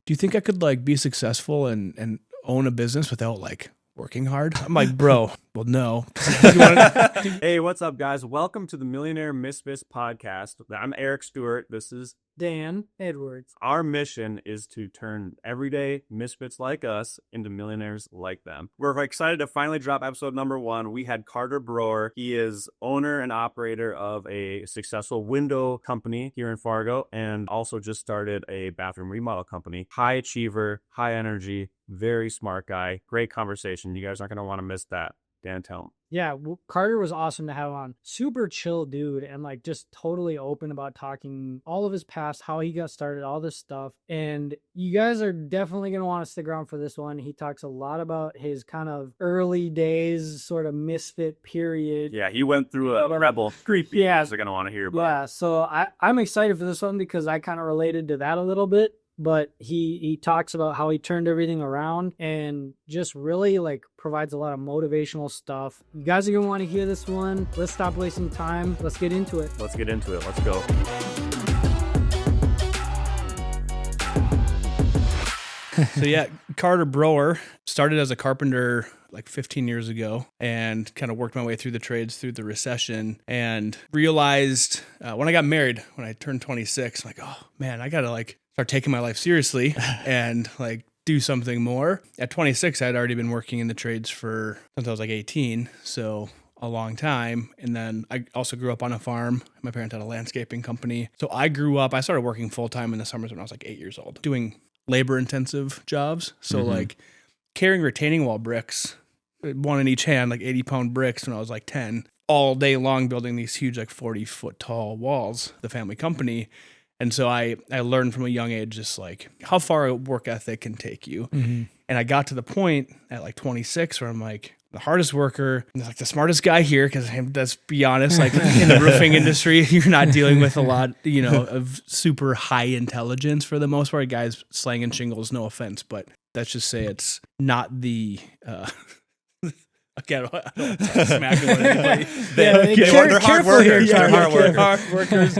do you think I could like be successful and own a business without like working hard? I'm like, bro, well, no. Hey, what's up, guys? Welcome to the Millionaire Misfits podcast. I'm Eric Stewart. This is Dan Edwards. Our mission is to turn everyday misfits like us into millionaires like them. We're excited to finally drop episode number 1. We had Carter Brewer. He is owner and operator of a successful window company here in Fargo and also just started a bathroom remodel company. High achiever, high energy, very smart guy. Great conversation. You guys aren't going to want to miss that. Dan, tell him. Yeah, Carter was awesome to have on. Super chill dude and like just totally open about talking all of his past, how he got started, all this stuff. And you guys are definitely going to want to stick around for this one. He talks a lot about his kind of early days sort of misfit period. Yeah, he went through a rebel. Creepy. Yeah. They're going to want to hear about. Yeah, so I'm excited for this one because I kind of related to that a little bit. But he talks about how he turned everything around and just really like provides a lot of motivational stuff. You guys are going to want to hear this one. Let's stop wasting time. Let's get into it. Let's get into it. Let's go. So yeah, Carter Brewer started as a carpenter like 15 years ago and kind of worked my way through the trades through the recession and realized when I got married, when I turned 26, I'm like, oh man, I got to like start taking my life seriously and like do something more. At 26, I'd already been working in the trades since I was like 18. So a long time. And then I also grew up on a farm. My parents had a landscaping company. So I started working full time in the summers when I was like 8 years old, doing labor intensive jobs. So like carrying retaining wall bricks, one in each hand, like 80-pound bricks when I was like 10, all day long building these huge like 40-foot tall walls, the family company. And so I learned from a young age just like how far a work ethic can take you. Mm-hmm. And I got to the point at like 26 where I'm like the hardest worker, and like the smartest guy here, because let's be honest, like in the roofing industry, you're not dealing with a lot, of super high intelligence for the most part. Guys slanging shingles, no offense, but let's just say it's not the... Again, I don't smacking on anybody. They're hard workers. They're hard workers.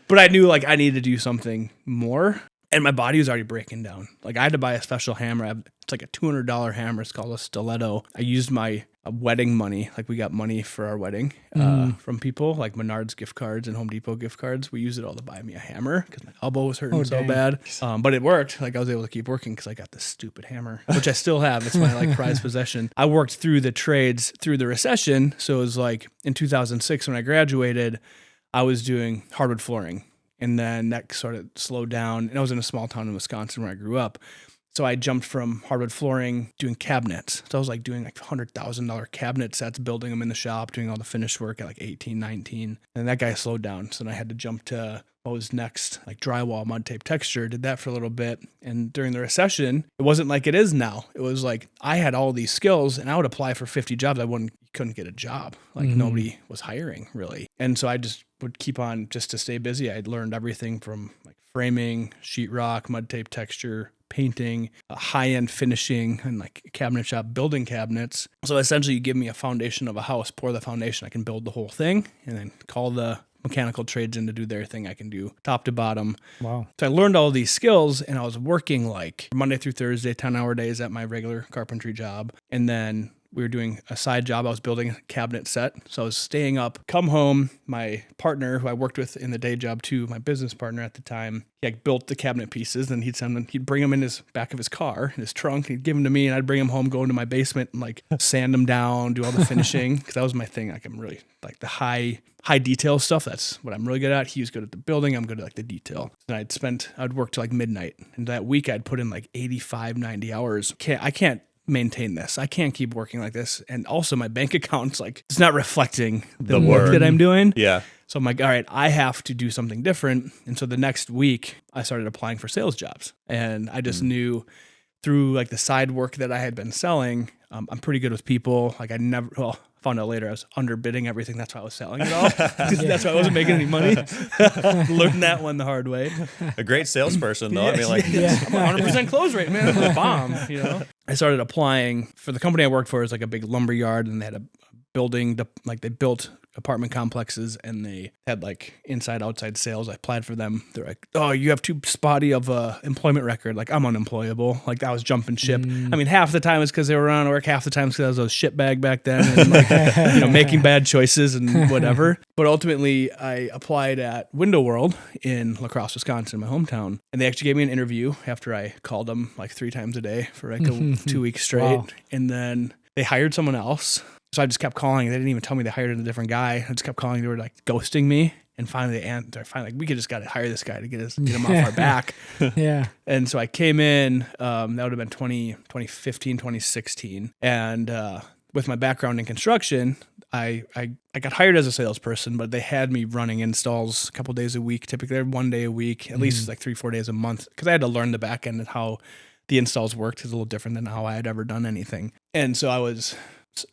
But I knew like I needed to do something more, and my body was already breaking down. Like I had to buy a special hammer. It's like a $200 hammer. It's called a stiletto. I used my wedding money. Like we got money for our wedding from people, like Menards gift cards and Home Depot gift cards. We used it all to buy me a hammer because my elbow was hurting so bad. But it worked. Like I was able to keep working because I got this stupid hammer, which I still have. It's my like prized possession. I worked through the trades through the recession. So it was like in 2006 when I graduated, I was doing hardwood flooring. And then that sort of slowed down. And I was in a small town in Wisconsin where I grew up. So I jumped from hardwood flooring doing cabinets. So I was like doing like $100,000 cabinet sets, building them in the shop, doing all the finished work at like 18, 19. And that guy slowed down. So then I had to jump to what was next, like drywall, mud tape, texture. Did that for a little bit. And during the recession, it wasn't like it is now. It was like I had all these skills and I would apply for 50 jobs. Couldn't get a job. Like nobody was hiring really. And so I just would keep on just to stay busy. I'd learned everything from like framing, sheetrock, mud tape, texture, painting, high-end finishing, and like cabinet shop building cabinets. So essentially you give me a foundation of a house, pour the foundation, I can build the whole thing, and then call the mechanical trades in to do their thing. I can do top to bottom. Wow. So I learned all these skills, and I was working like Monday through Thursday, 10-hour days at my regular carpentry job. And then we were doing a side job. I was building a cabinet set. So I was staying up, come home. My partner, who I worked with in the day job too, my business partner at the time, he like built the cabinet pieces, and he'd bring them in his back of his car, in his trunk. He'd give them to me, and I'd bring them home, go into my basement and like sand them down, do all the finishing. Cause that was my thing. Like I'm really like the high detail stuff. That's what I'm really good at. He was good at the building. I'm good at like the detail. And I'd work till like midnight. And that week I'd put in like 85, 90 hours. I can't maintain this. I can't keep working like this. And also my bank account's like, it's not reflecting the work that I'm doing. Yeah. So I'm like, all right, I have to do something different. And so the next week I started applying for sales jobs. And I just knew through like the side work that I had been selling, I'm pretty good with people. Like found out later I was underbidding everything. That's why I was selling it all. That's why I wasn't making any money. Learned that one the hard way. A great salesperson, though. Yes. I mean, like, I'm 100% close rate, man. I'm a bomb, I started applying for the company I worked for. Is like a big lumber yard, and they had a building. Like they built apartment complexes, and they had like inside outside sales. I applied for them. They're like, oh, you have too spotty of a employment record. Like, I'm unemployable. Like, I was jumping ship. I mean, half the time is because they were on work, half the time is because I was a shitbag back then, and like, making bad choices and whatever. But ultimately, I applied at Window World in La Crosse, Wisconsin, my hometown, and they actually gave me an interview after I called them like 3 times a day for like 2 weeks straight. Wow. And then they hired someone else. So I just kept calling. They didn't even tell me they hired a different guy. I just kept calling. They were like ghosting me. And finally, they're finally like, we could just got to hire this guy to get him off our back. Yeah. And so I came in, that would have been 2015, 2016. And with my background in construction, I got hired as a salesperson, but they had me running installs a couple days a week, typically 1 day a week, at least like 3-4 days a month, because I had to learn the back end and how the installs worked. Is a little different than how I had ever done anything. And so I was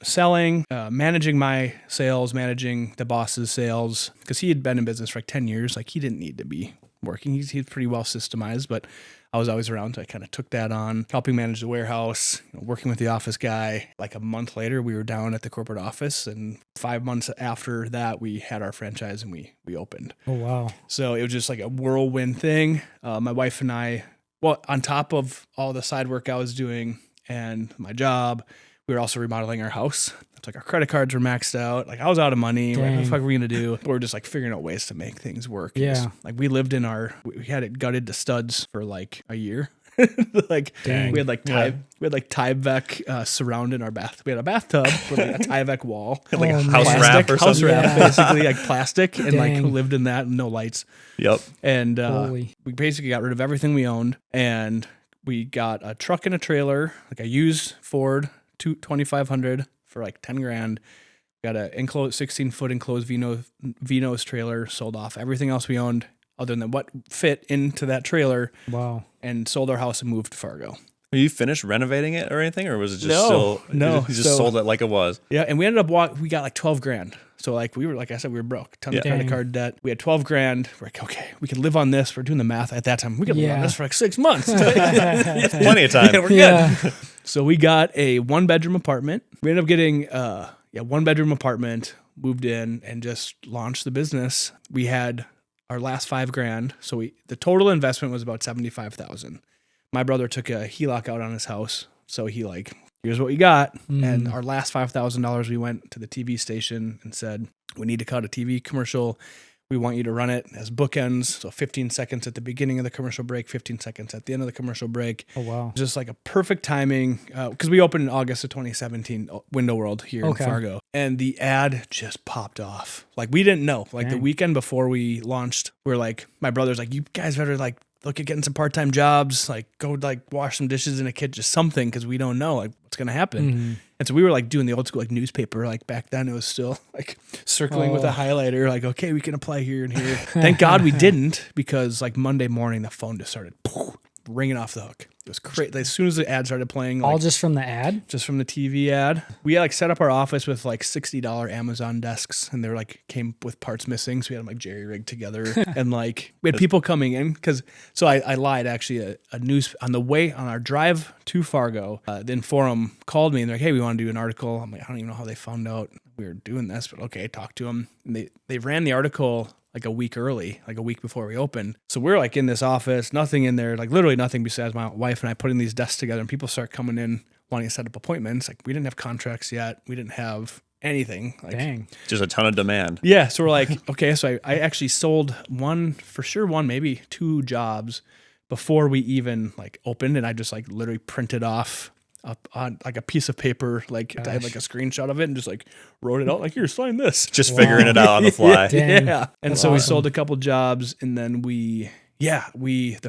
selling, managing my sales, managing the boss's sales, because he had been in business for like 10 years. Like, he didn't need to be working. He's pretty well systemized, but I was always around, so I kind of took that on, helping manage the warehouse, working with the office guy. Like a month later, we were down at the corporate office, and 5 months after that, we had our franchise and we opened. Oh, wow. So it was just like a whirlwind thing. My wife and I, well, on top of all the side work I was doing and my job, we were also remodeling our house. It's like our credit cards were maxed out. Like, I was out of money. Like, what the fuck are we going to do? But we're just like figuring out ways to make things work. Yeah. Like, we lived in we had it gutted to studs for like a year. Like, Dang. we had like Tyvek surrounding our bath. We had a bathtub with like a Tyvek wall. Like a man. house wrap or House something. wrap, basically, like plastic, and like Dang. lived in that and no lights. Yep. And Holy. we basically got rid of everything we owned, and we got a truck and a trailer, like a used Ford 2500 for like 10 grand. Got a 16-foot enclosed Vinos trailer, sold off everything else we owned other than what fit into that trailer. Wow. And sold our house and moved to Fargo. Were you finished renovating it or anything, or was it just No. you just sold it like it was? Yeah, and we ended up we got like 12 grand. So like like I said, we were broke. Tons of credit card debt. We had 12 grand. We're like, okay, we can live on this. We're doing the math at that time. We could live on this for like 6 months. Plenty of time. Yeah, we're good. So we got a 1-bedroom apartment. We ended up getting 1-bedroom apartment, moved in, and just launched the business. We had our last 5 grand. So the total investment was about 75,000. My brother took a HELOC out on his house. So he like, here's what we got. And our last $5,000, we went to the TV station and said, we need to cut a TV commercial. We want you to run it as bookends. So 15 seconds at the beginning of the commercial break, 15 seconds at the end of the commercial break. Oh, wow. Just like a perfect timing. Because we opened in August of 2017, Window World here in Fargo. And the ad just popped off. Like, we didn't know. Like, the weekend before we launched, we were like, my brother's like, you guys better like look at getting some part-time jobs, like go like wash some dishes in a kitchen, just something, because we don't know like what's gonna happen. And so we were like doing the old school like newspaper, like back then it was still like circling with a highlighter, like, okay, we can apply here and here. Thank God we didn't, because like Monday morning the phone just started ringing off the hook. It was crazy. As soon as the ad started playing, like, all just from the ad? Just from the TV ad. We like set up our office with like $60 Amazon desks, and they were like came with parts missing, so we had them like jerry rigged together. And like we had people coming in so I lied actually. A news on the way on our drive to Fargo, the Inforum called me and they're like, hey, we want to do an article. I'm like, I don't even know how they found out we were doing this, but okay, talk to them. And they ran the article like a week early, like a week before we opened. So we're like in this office, nothing in there, like literally nothing besides my wife and I putting these desks together, and people start coming in wanting to set up appointments. Like, we didn't have contracts yet. We didn't have anything. Like, Dang. Just a ton of demand. Yeah. So we're like, okay, so I actually sold one, maybe 2 jobs before we even like opened. And I just like literally printed off up on like a piece of paper, like I had like a screenshot of it and just like wrote it out, like, here, sign this. Just figuring it out on the fly. Yeah. And That's so we awesome. sold a couple jobs, and then the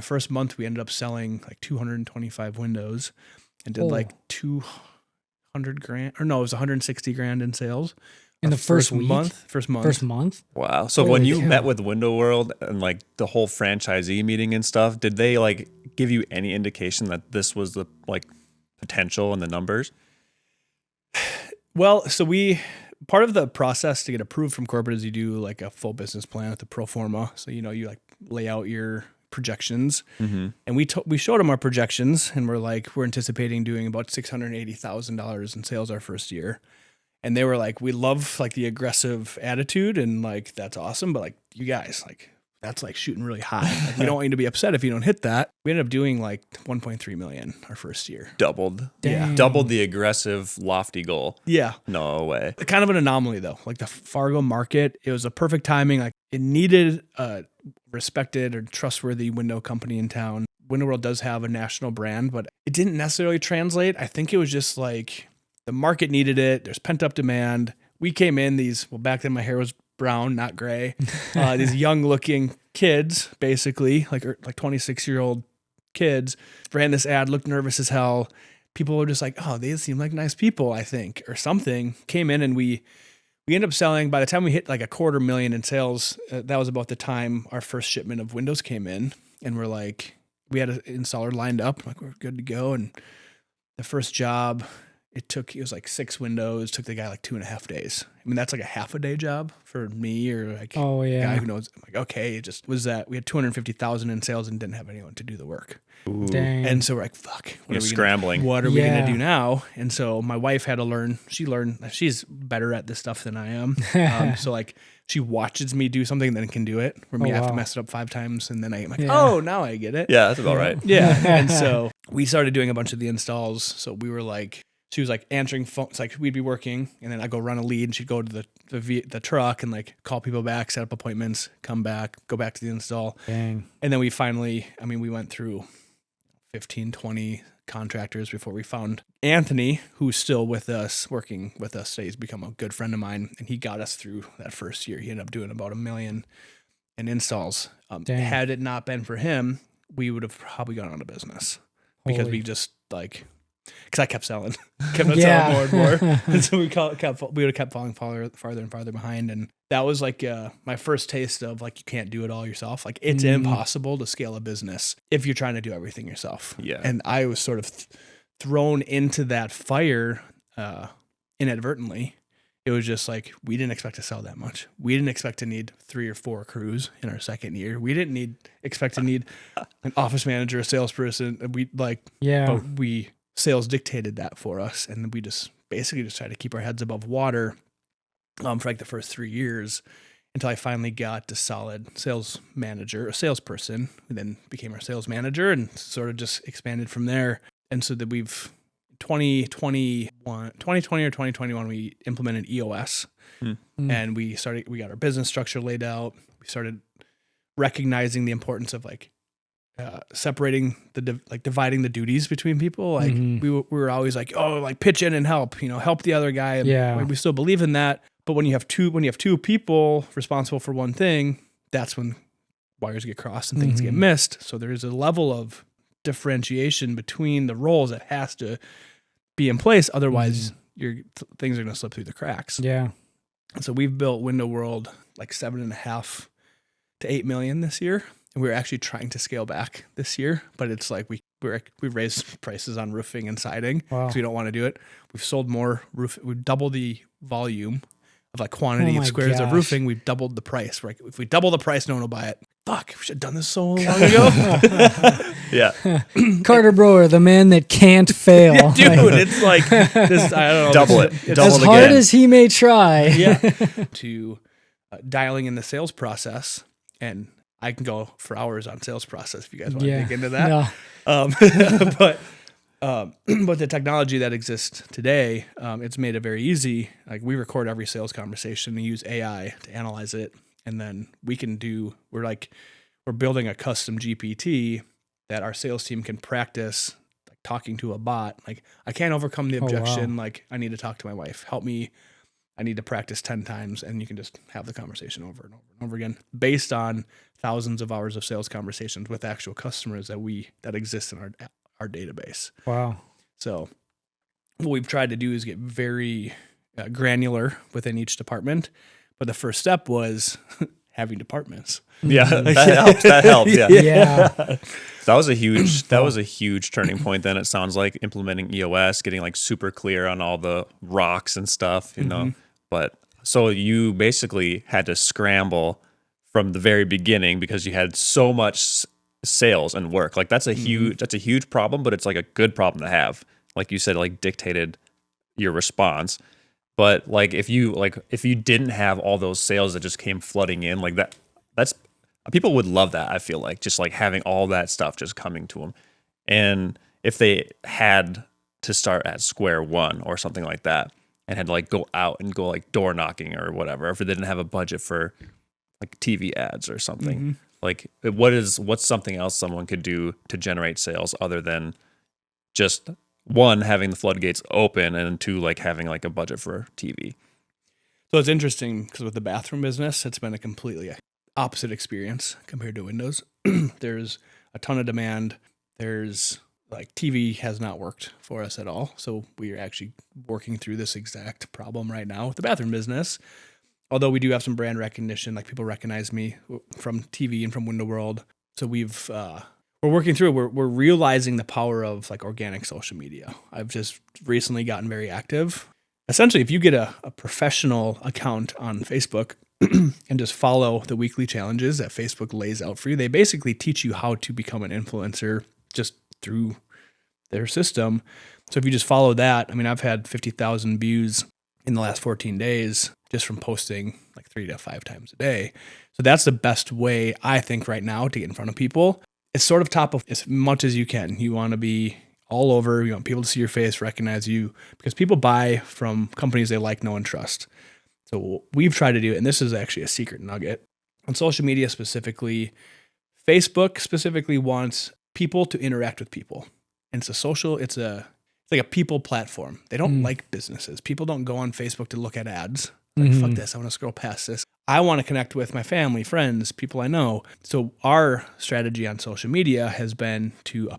first month we ended up selling like 225 windows and did like 200 grand, or no, it was 160 grand in sales. In the first week? First month. First month? Wow. So when you met with Window World and like the whole franchisee meeting and stuff, did they like give you any indication that this was the like potential and the numbers? Well, so part of the process to get approved from corporate is you do like a full business plan with the pro forma. So, you like lay out your projections, and we showed them our projections, and we're anticipating doing about $680,000 in sales our first year. And they were like, we love like the aggressive attitude and like, that's awesome. But like, you guys, like, that's like shooting really high. Like, we don't want you to be upset if you don't hit that. We ended up doing like 1.3 million our first year. Doubled. Dang. Doubled the aggressive, lofty goal. Yeah. No way. Kind of an anomaly though. Like the Fargo market, it was a perfect timing. Like it needed a respected or trustworthy window company in town. Window World does have a national brand, but it didn't necessarily translate. I think it was just like the market needed it. There's pent up demand. We came in back then my hair was brown, not gray. These young looking kids, basically like 26-year-old kids, ran this ad, looked nervous as hell. People were just like, oh, they seem like nice people, I think, or something. Came in and we ended up selling, by the time we hit like $250,000 in sales, that was about the time our first shipment of windows came in. And we're like, we had an installer lined up, like we're good to go. And the first job, it was like 6 windows, took the guy like 2.5 days. I mean, that's like a half a day job for me or like a guy who knows. I'm like, okay, it just was that we had $250,000 in sales and didn't have anyone to do the work. Ooh. Dang. And so we're like, fuck, You're scrambling. What are we going to do now? And so my wife had to learn. She's better at this stuff than I am. So like she watches me do something and then can do it. Where me, I have to mess it up 5 times and then I'm like, oh, now I get it. Yeah, that's about right. Yeah. And so we started doing a bunch of the installs. So we were like, she was like answering phones, like we'd be working and then I'd go run a lead and she'd go to the truck and like call people back, set up appointments, come back, go back to the install. Dang. And then we finally, we went through 15, 20 contractors before we found Anthony, who's still with us, working with us today. He's become a good friend of mine and he got us through that first year. He ended up doing about 1 million in installs. Had it not been for him, we would have probably gone out of business because we just like, because I kept selling, selling more and more. And so we would have kept falling farther and farther behind. And that was like my first taste of like, you can't do it all yourself. Like it's impossible to scale a business if you're trying to do everything yourself. Yeah. And I was sort of thrown into that fire inadvertently. It was just like, we didn't expect to sell that much. We didn't expect to need 3 or 4 crews in our second year. We didn't expect to need an office manager, a salesperson. But sales dictated that for us. And we just basically tried to keep our heads above water for like the first 3 years until I finally got a solid sales manager, a salesperson, who then became our sales manager and sort of just expanded from there. And so that 2020 or 2021, we implemented EOS and we got our business structure laid out. We started recognizing the importance of like separating dividing the duties between people. Like we were always like, oh, like pitch in and help the other guy. And we still believe in that. But when you have two people responsible for one thing, that's when wires get crossed and things get missed. So there's a level of differentiation between the roles that has to be in place. Otherwise things are going to slip through the cracks. Yeah. And so we've built Window World like 7.5 to 8 million this year. And we're actually trying to scale back this year, but it's like we've raised prices on roofing and siding because we don't want to do it. We've sold more we've doubled the volume of like quantity of squares of roofing. We've doubled the price. Like if we double the price, no one will buy it. Fuck, we should have done this so long ago. Yeah. Carter Broer, the man that can't fail. Yeah, dude, it's like this. I don't know. Double it. Double As it hard again. as he may try. Yeah. To dialing in the sales process, and I can go for hours on sales process if you guys want to dig into that. Yeah. But the technology that exists today, it's made it very easy. Like we record every sales conversation and use AI to analyze it. And then we're building a custom GPT that our sales team can practice like talking to a bot. Like I can't overcome the objection. Like I need to talk to my wife. Help me. I need to practice 10 times and you can just have the conversation over and over and over again based on thousands of hours of sales conversations with actual customers that exist in our database. Wow. So what we've tried to do is get very granular within each department. But the first step was having departments. Yeah, that helps. Yeah. Yeah. That was a huge turning point. Then it sounds like implementing EOS, getting like super clear on all the rocks and stuff, you know. But so you basically had to scramble from the very beginning because you had so much sales and work. Like that's a huge problem, but it's like a good problem to have. Like you said, like dictated your response. But like if you didn't have all those sales that just came flooding in, like that's people would love that. I feel like just like having all that stuff just coming to them, and if they had to start at square one or something like that, and had to like go out and go like door knocking or whatever, if they didn't have a budget for like TV ads or something, like what's something else someone could do to generate sales other than just one, having the floodgates open, and two, like having like a budget for TV. So it's interesting because with the bathroom business, it's been a completely opposite experience compared to windows. There's a ton of demand. There's like TV has not worked for us at all. So we are actually working through this exact problem right now with the bathroom business. Although we do have some brand recognition, like people recognize me from TV and from Window World. So we're working through it. We're realizing the power of like organic social media. I've just recently gotten very active. Essentially, if you get a professional account on Facebook and just follow the weekly challenges that Facebook lays out for you, they basically teach you how to become an influencer just through their system. So if you just follow that, I mean, I've had 50,000 views in the last 14 days just from posting like 3 to 5 times a day. So that's the best way, I think, right now to get in front of people. It's sort of top of as much as you can. You want to be all over. You want people to see your face, recognize you, because people buy from companies they like, know, and trust. So we've tried to do it, and this is actually a secret nugget. On social media specifically, Facebook specifically wants people to interact with people. And it's like a people platform. They don't like businesses. People don't go on Facebook to look at ads. Like, fuck this, I want to scroll past this. I want to connect with my family, friends, people I know. So our strategy on social media has been to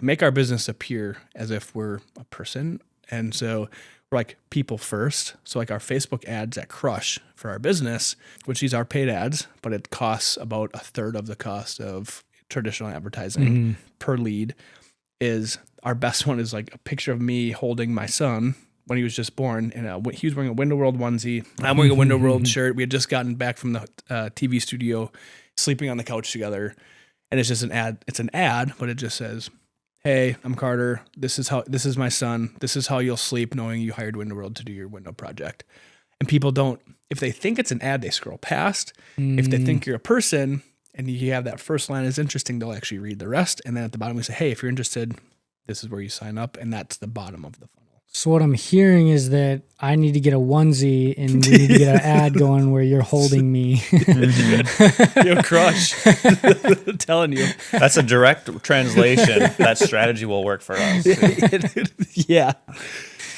make our business appear as if we're a person. And so we're like people first. So like our Facebook ads that crush for our business, which these are paid ads, but it costs about a third of the cost of traditional advertising per lead. Is our best one is like a picture of me holding my son when he was just born, and he was wearing a Window World onesie. I'm wearing a Window World shirt. We had just gotten back from the TV studio, sleeping on the couch together, and it's just an ad. It's an ad, but it just says, "Hey, I'm Carter. This is my son. This is how you'll sleep knowing you hired Window World to do your window project." And people don't. If they think it's an ad, they scroll past. If they think you're a person and you have that first line is interesting, they'll actually read the rest. And then at the bottom we say, "Hey, if you're interested, this is where you sign up," and that's the bottom of the funnel. So what I'm hearing is that I need to get a onesie and we need to get an ad going where you're holding me. You'll crush. I'm telling you. That's a direct translation. That strategy will work for us. Yeah.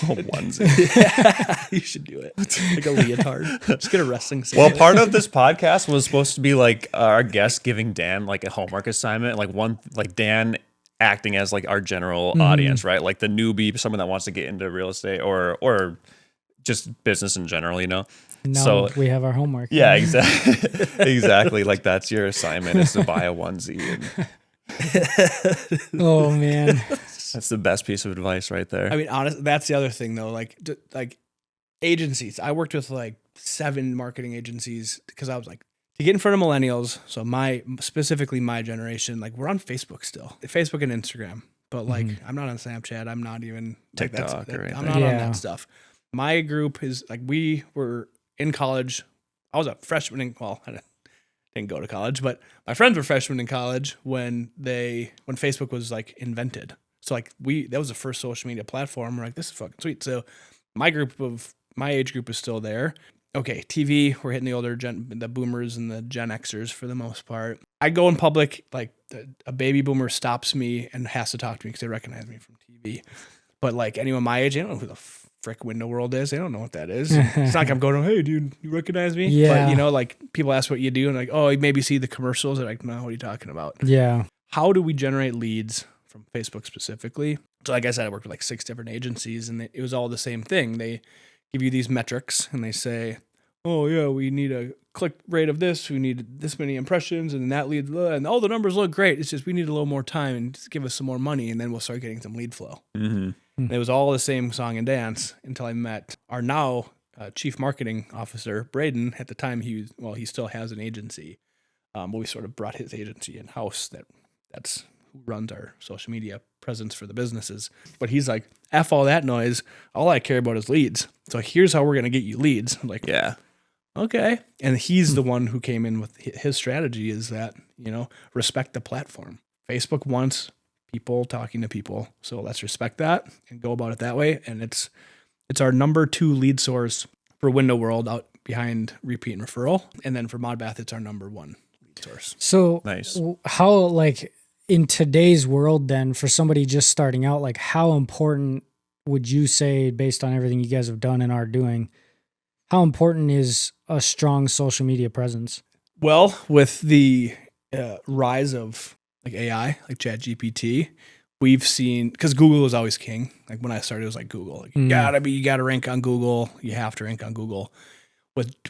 A onesie. Yeah, you should do it. Like a leotard. Just get a wrestling suit. Well, part of this podcast was supposed to be like our guest giving Dan like a homework assignment, like Dan acting as like our general audience, right? Like the newbie, someone that wants to get into real estate or just business in general, you know? Now so we have our homework. Yeah, exactly. Exactly. Like that's your assignment is to buy a onesie. Oh man. That's the best piece of advice right there. I mean, honestly, that's the other thing though. Like agencies. I worked with like 7 marketing agencies because I was like, to get in front of millennials, so specifically my generation, like we're on Facebook still, Facebook and Instagram, but like I'm not on Snapchat. I'm not even TikTok like or anything. I'm not on that stuff. My group is like we were in college. I was a freshman I didn't go to college, but my friends were freshmen in college when Facebook was like invented. So like that was the first social media platform. We're like, this is fucking sweet. So my age group is still there. Okay, TV, we're hitting the boomers and the Gen Xers for the most part. I go in public, like a baby boomer stops me and has to talk to me because they recognize me from TV. But like anyone my age, they don't know who the frick Window World is. They don't know what that is. It's not like I'm going, "Hey, dude, you recognize me?" Yeah. But like people ask what you do and like, "Oh, you maybe see the commercials." They're like, "No, what are you talking about?" Yeah. How do we generate leads from Facebook specifically? So like I said, I worked with like 6 different agencies and it was all the same thing. They give you these metrics and they say, "Oh yeah, we need a click rate of this. We need this many impressions, and that lead, and all the numbers look great. It's just we need a little more time and just give us some more money, and then we'll start getting some lead flow." And it was all the same song and dance until I met our now chief marketing officer, Braden. At the time, he still has an agency, but we sort of brought his agency in house. That's who runs our social media presence for the businesses. But he's like, F all that noise. All I care about is leads. So here's how we're going to get you leads. I'm like, Yeah. okay. And he's the one who came in with his strategy is that, respect the platform. Facebook wants people talking to people. So let's respect that and go about it that way. And it's our number 2 lead source for Window World out behind repeat and referral. And then for Modbath, it's our number 1 lead source. So Nice. how, like, in today's world then, for somebody just starting out, like, how important would you say, based on everything you guys have done and are doing, how important is a strong social media presence? Well, with the rise of like AI, like ChatGPT, we've seen, because Google is always king. Like when I started, it was like Google. Like, you gotta rank on Google. You have to rank on Google.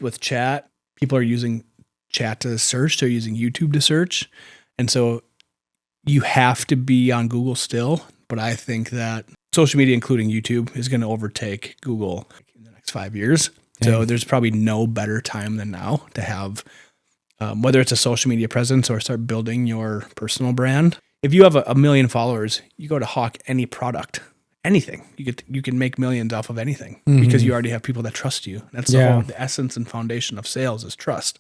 With chat, people are using chat to search. They're using YouTube to search, and so you have to be on Google still. But I think that social media, including YouTube, is going to overtake Google in the next 5 years. So there's probably no better time than now to have, whether it's a social media presence or start building your personal brand. If you have a million followers, you go to hawk any product, anything. You can make millions off of anything because you already have people that trust you. That's the essence and foundation of sales is trust.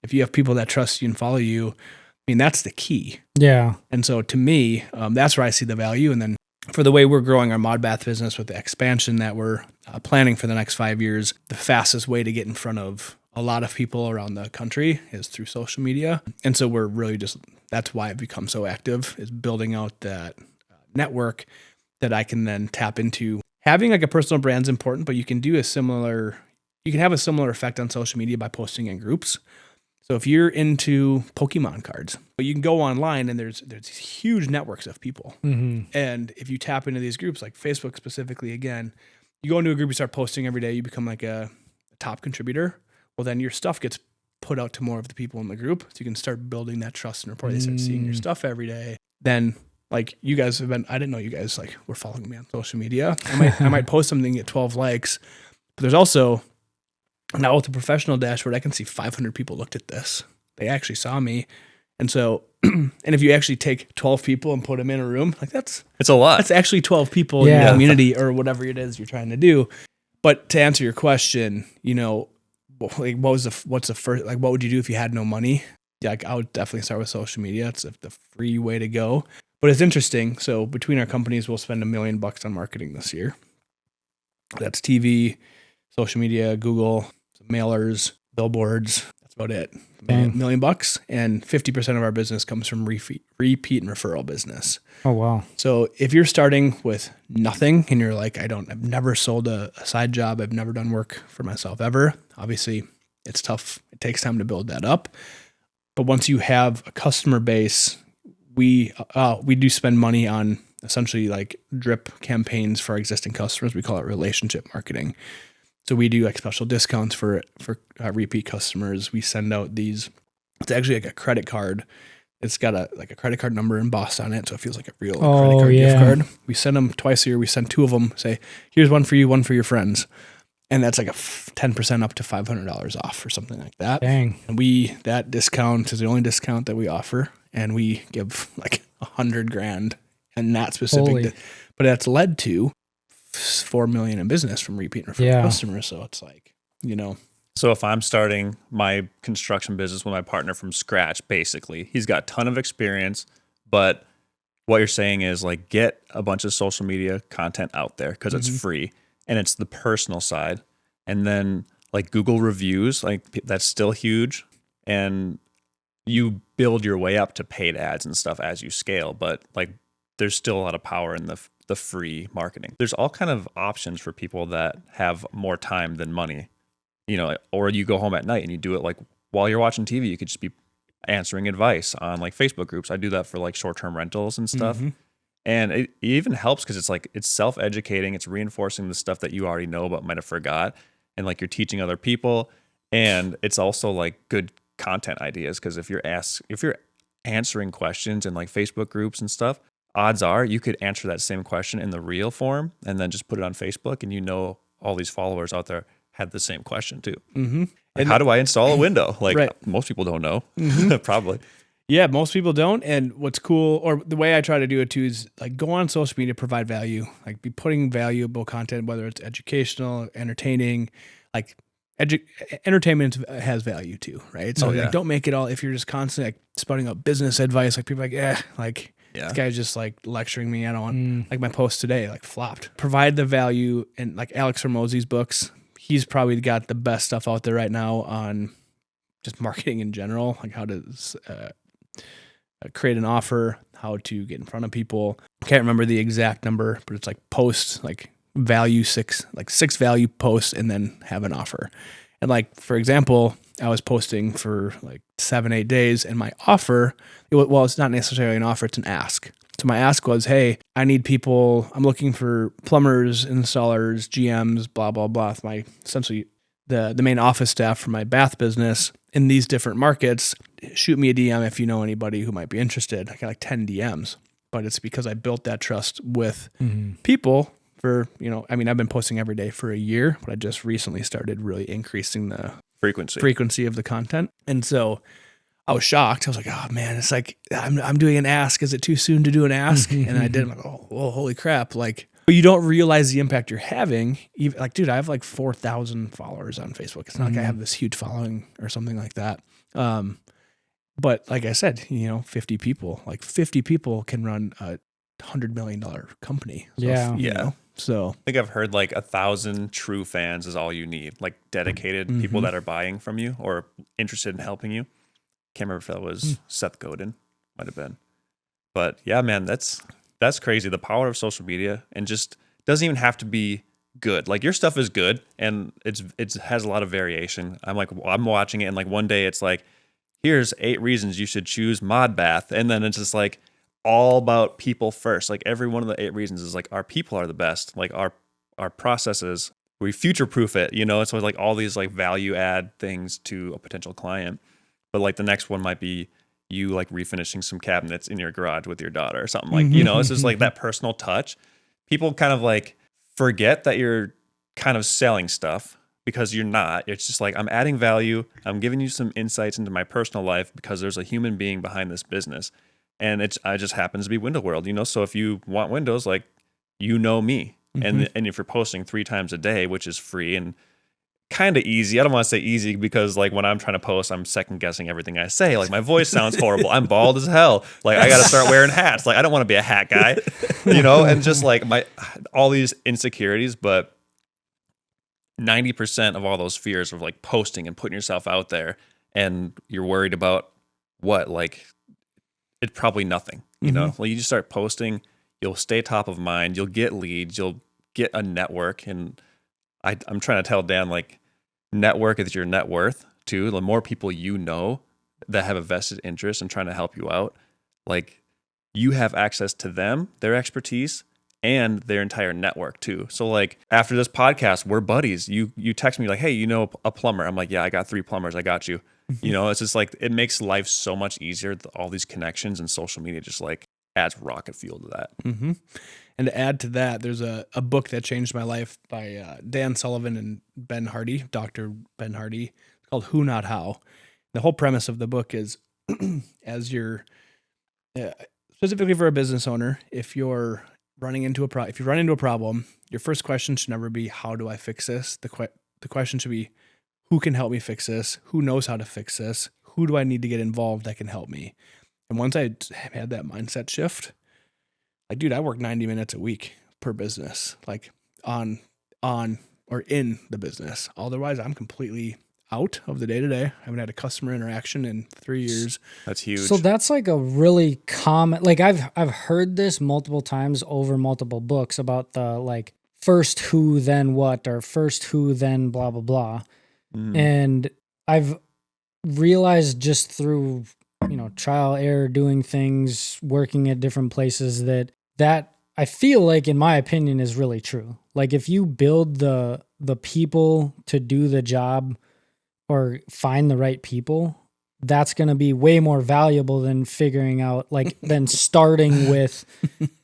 If you have people that trust you and follow you, I mean, that's the key. Yeah. And so to me, that's where I see the value. And then for the way we're growing our Modbath business with the expansion that we're planning for the next 5 years, the fastest way to get in front of a lot of people around the country is through social media. And so we're really that's why I've become so active, is building out that network that I can then tap into. Having like a personal brand is important, but you can have a similar effect on social media by posting in groups. So if you're into Pokemon cards, but you can go online and there's huge networks of people. And if you tap into these groups, like Facebook specifically, again, you go into a group, you start posting every day, you become like a top contributor. Well, then your stuff gets put out to more of the people in the group. So you can start building that trust and rapport. They start seeing your stuff every day. Then like you guys have been, I didn't know you guys like were following me on social media. I might post something, get 12 likes, but there's also, now with the professional dashboard, I can see 500 people looked at this. They actually saw me. And so, and if you actually take 12 people and put them in a room, like it's a lot. That's actually 12 people in your community or whatever it is you're trying to do. But to answer your question, like what would you do if you had no money? Yeah, like I would definitely start with social media. It's the free way to go. But it's interesting. So between our companies, we'll spend $1 million on marketing this year. That's TV, social media, Google, mailers, billboards. That's about it. $1 million, and 50% of our business comes from repeat and referral business. Oh, wow. So if you're starting with nothing and you're like, I've never sold a side job. I've never done work for myself ever. Obviously it's tough. It takes time to build that up. But once you have a customer base, we do spend money on essentially like drip campaigns for our existing customers. We call it relationship marketing. So we do like special discounts for repeat customers. We send out these. It's actually like a credit card. It's got a credit card number embossed on it, so it feels like a real credit card gift card. We send them twice a year. We send 2 of them. Say, here's one for you, one for your friends, and that's like a 10% up to $500 off or something like that. Dang. And that discount is the only discount that we offer, and we give like $100,000 and not specific. But that's led to $4 million in business from repeat and referral customers. So it's like, So if I'm starting my construction business with my partner from scratch, basically, he's got a ton of experience, but what you're saying is like get a bunch of social media content out there because it's free and it's the personal side. And then like Google reviews, like that's still huge. And you build your way up to paid ads and stuff as you scale, but like there's still a lot of power in the free marketing. There's all kind of options for people that have more time than money, or you go home at night and you do it like while you're watching TV. You could just be answering advice on like Facebook groups. I do that for like short-term rentals and stuff. And it even helps because it's self-educating. It's reinforcing the stuff that you already know but might have forgot. And like you're teaching other people. And it's also like good content ideas because if you're answering questions in like Facebook groups and stuff, odds are you could answer that same question in the real form and then just put it on Facebook, and all these followers out there had the same question too. Like, how do I install a window? Like most people don't know, probably. Yeah, most people don't. And what's cool, or the way I try to do it too, is like go on social media, provide value, like be putting valuable content, whether it's educational, entertaining, like entertainment has value too, right? So like, don't make it all, if you're just constantly like spouting out business advice, like people are like, like this guy's just like lecturing me. I don't want, like my post today, like flopped. Provide the value, and like Alex Hormozi's books, he's probably got the best stuff out there right now on just marketing in general, like how to create an offer, how to get in front of people. Can't remember the exact number, but it's like post, like value six value posts, and then have an offer. And like, for example, I was posting for like 7-8 days, and my offer, it's not necessarily an offer, it's an ask. So my ask was, hey, I need people, I'm looking for plumbers, installers, GMs, blah, blah, blah. My essentially the main office staff for my bath business in these different markets. Shoot me a DM if you know anybody who might be interested. I got like 10 DMs, but it's because I built that trust with people for, I've been posting every day for a year, but I just recently started really increasing the frequency of the content. And so I was shocked. I was like, oh man, it's like, I'm doing an ask. Is it too soon to do an ask? And I did. I'm like, oh, holy crap. Like, you don't realize the impact you're having. Even, like, dude, I have like 4,000 followers on Facebook. It's not like I have this huge following or something like that. But like I said, 50 people can run a $100 million company. So, So I think I've heard like 1,000 true fans is all you need, like dedicated people that are buying from you or interested in helping you. Can't remember if that was Seth Godin, might have been. But yeah, man, that's crazy. The power of social media, and just doesn't even have to be good. Like your stuff is good, and it has a lot of variation. I'm watching it, and like one day it's like, here's 8 reasons you should choose Mod Bath, and then it's just like all about people first. Like every one of the 8 reasons is like our people are the best. Like our processes, we future proof it. It's like all these like value add things to a potential client. But like the next one might be you like refinishing some cabinets in your garage with your daughter or something, like, it's just like that personal touch. People kind of like forget that you're kind of selling stuff, because you're not. It's just like, I'm adding value. I'm giving you some insights into my personal life because there's a human being behind this business. And it just happens to be Window World, So if you want windows, like, me. And if you're posting 3 times a day, which is free and kind of easy. I don't want to say easy because like when I'm trying to post, I'm second guessing everything I say. Like my voice sounds horrible. I'm bald as hell. Like I got to start wearing hats. Like I don't want to be a hat guy, and just like all these insecurities, but 90% of all those fears of like posting and putting yourself out there, and you're worried about what, like it's probably nothing, Like you just start posting, you'll stay top of mind, you'll get leads, you'll get a network. And I'm trying to tell Dan, like, network is your net worth too. The more people that have a vested interest in trying to help you out, like you have access to them, their expertise, and their entire network too. So like after this podcast, we're buddies. You text me like, hey, a plumber. I'm like, yeah, I got 3 plumbers. I got you. It's just like, it makes life so much easier. All these connections, and social media just like adds rocket fuel to that. And to add to that, there's a book that changed my life by Dan Sullivan and Ben Hardy, Dr. Ben Hardy. It's called Who Not How. The whole premise of the book is, as you're specifically for a business owner, if you're running into if you run into a problem, your first question should never be, how do I fix this? The question should be, who can help me fix this? Who knows how to fix this? Who do I need to get involved that can help me? And once I had that mindset shift, like, dude, I work 90 minutes a week per business, like on or in the business. Otherwise, I'm completely out of the day-to-day. I haven't had a customer interaction in 3 years. That's huge. So that's like a really common, like I've heard this multiple times over multiple books about the like first who, then what, or first who, then blah, blah, blah. And I've realized just through, trial error, doing things, working at different places, that I feel like, in my opinion, is really true. Like if you build the people to do the job or find the right people, that's going to be way more valuable than figuring out, like, than starting with,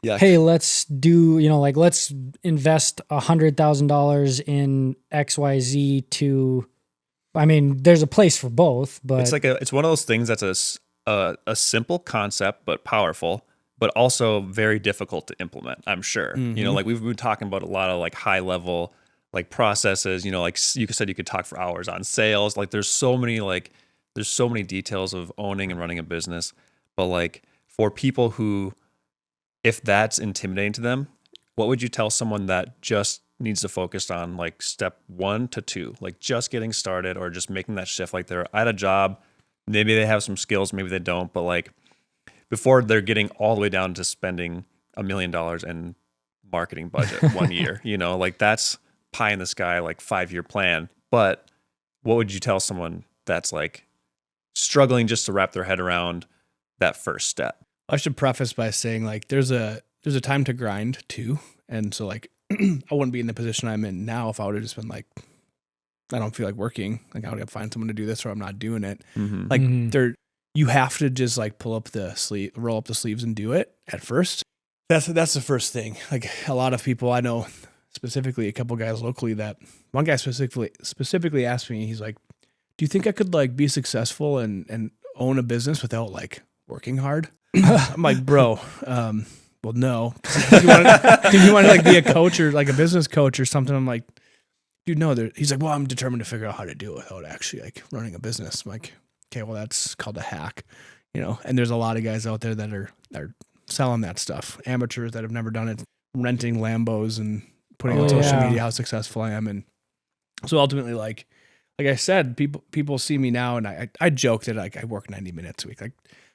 hey, let's do, let's invest $100,000 in XYZ to, I mean, there's a place for both, but it's one of those things that's a simple concept, but powerful, but also very difficult to implement, I'm sure. You know, like we've been talking about a lot of like high level like processes, you know, like you said, you could talk for hours on sales. Like there's so many details of owning and running a business. But like for people who, if that's intimidating to them, what would you tell someone that just needs to focus on like step 1 to 2, like just getting started or just making that shift? Like they're at a job, maybe they have some skills, maybe they don't, but like before they're getting all the way down to spending $1 million in marketing budget 1 year, you know, like that's pie in the sky, like 5-year plan. But what would you tell someone that's like struggling just to wrap their head around that first step? I should preface by saying like there's a time to grind too. And so like I wouldn't be in the position I'm in now if I would have just been like, I don't feel like working. Like I would have to find someone to do this or I'm not doing it. Like you have to just like roll up the sleeves and do it at first. That's the first thing. Like a lot of people I know, specifically a couple guys locally, that one guy specifically asked me, he's like, do you think I could like be successful and own a business without like working hard? I'm like, bro, well, no. Do you want to like be a coach or like a business coach or something? I'm like, dude, no. He's like, well, I'm determined to figure out how to do it without actually like running a business. I'm like, okay, well, that's called a hack, you know. And there's a lot of guys out there that are selling that stuff, amateurs that have never done it, renting Lambos and putting on social media how successful I am. And so ultimately, like I said, people see me now, and I joke that like I work 90 minutes a week. Like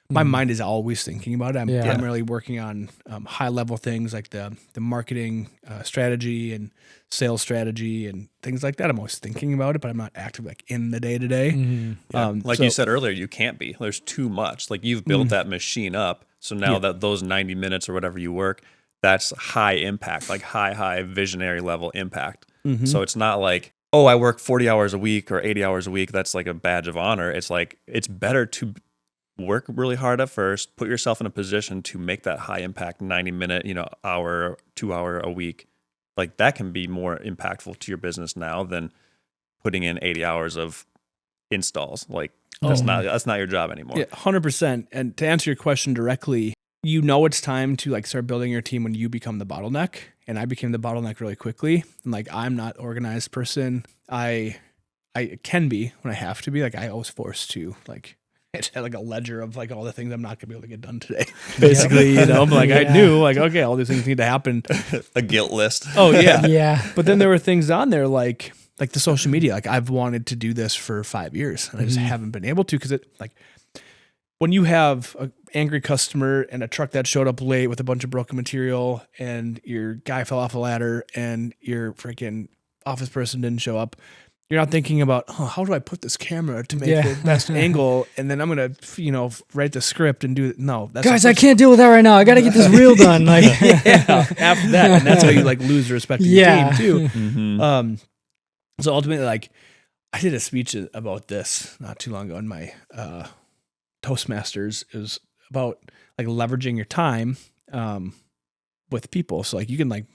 my mind is always thinking about it. I'm primarily working on high level things like the marketing strategy and sales strategy and things like that. I'm always thinking about it, but I'm not active like in the day to day. Like you said earlier, you can't be. There's too much. Like you've built that machine up. So now that those 90 minutes or whatever you work, that's high impact, like high visionary level impact. So it's not like, oh, I work 40 hours a week or 80 hours a week. That's like a badge of honor. It's like, it's better to work really hard at first, put yourself in a position to make that high impact 90-minute, you know, hour, 2 hour a week. Like that can be more impactful to your business now than putting in 80 hours of installs. Like that's not your job anymore. Yeah, 100%. And to answer your question directly, you know, it's time to like start building your team when you become the bottleneck. And I became the bottleneck really quickly. And like, I'm not an organized person. I can be when I have to be. Like I was forced to like, it had like a ledger of like all the things I'm not gonna be able to get done today. Basically, you know, I'm like, I knew like, okay, all these things need to happen. A guilt list. Oh yeah. Yeah. But then there were things on there like the social media. Like I've wanted to do this for 5 years and I just haven't been able to, because it like when you have an angry customer and a truck that showed up late with a bunch of broken material and your guy fell off a ladder and your freaking office person didn't show up, you're not thinking about, oh, how do I put this camera to make the best angle? And then I'm going to, you know, write the script and do it. No, that's guys, I can't deal with that right now. I got to get this reel done. Like, after that. And that's how you like lose the respect of your team too. So ultimately, like I did a speech about this not too long ago in my, Toastmasters. Is about like leveraging your time, with people. So like you can like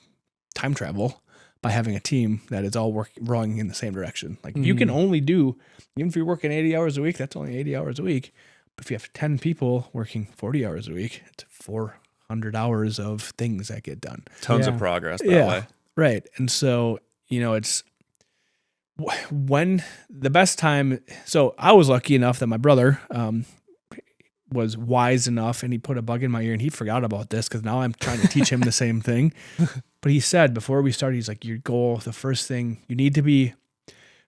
time travel by having a team that is all rowing in the same direction. Like you can only do, even if you're working 80 hours a week, that's only 80 hours a week. But if you have 10 people working 40 hours a week, it's 400 hours of things that get done. Tons of progress that way. Right. And so, you know, it's when the best time. So I was lucky enough that my brother, was wise enough and he put a bug in my ear and he forgot about this because now I'm trying to teach him the same thing. But he said before we started, he's like, your goal, the first thing, you need to be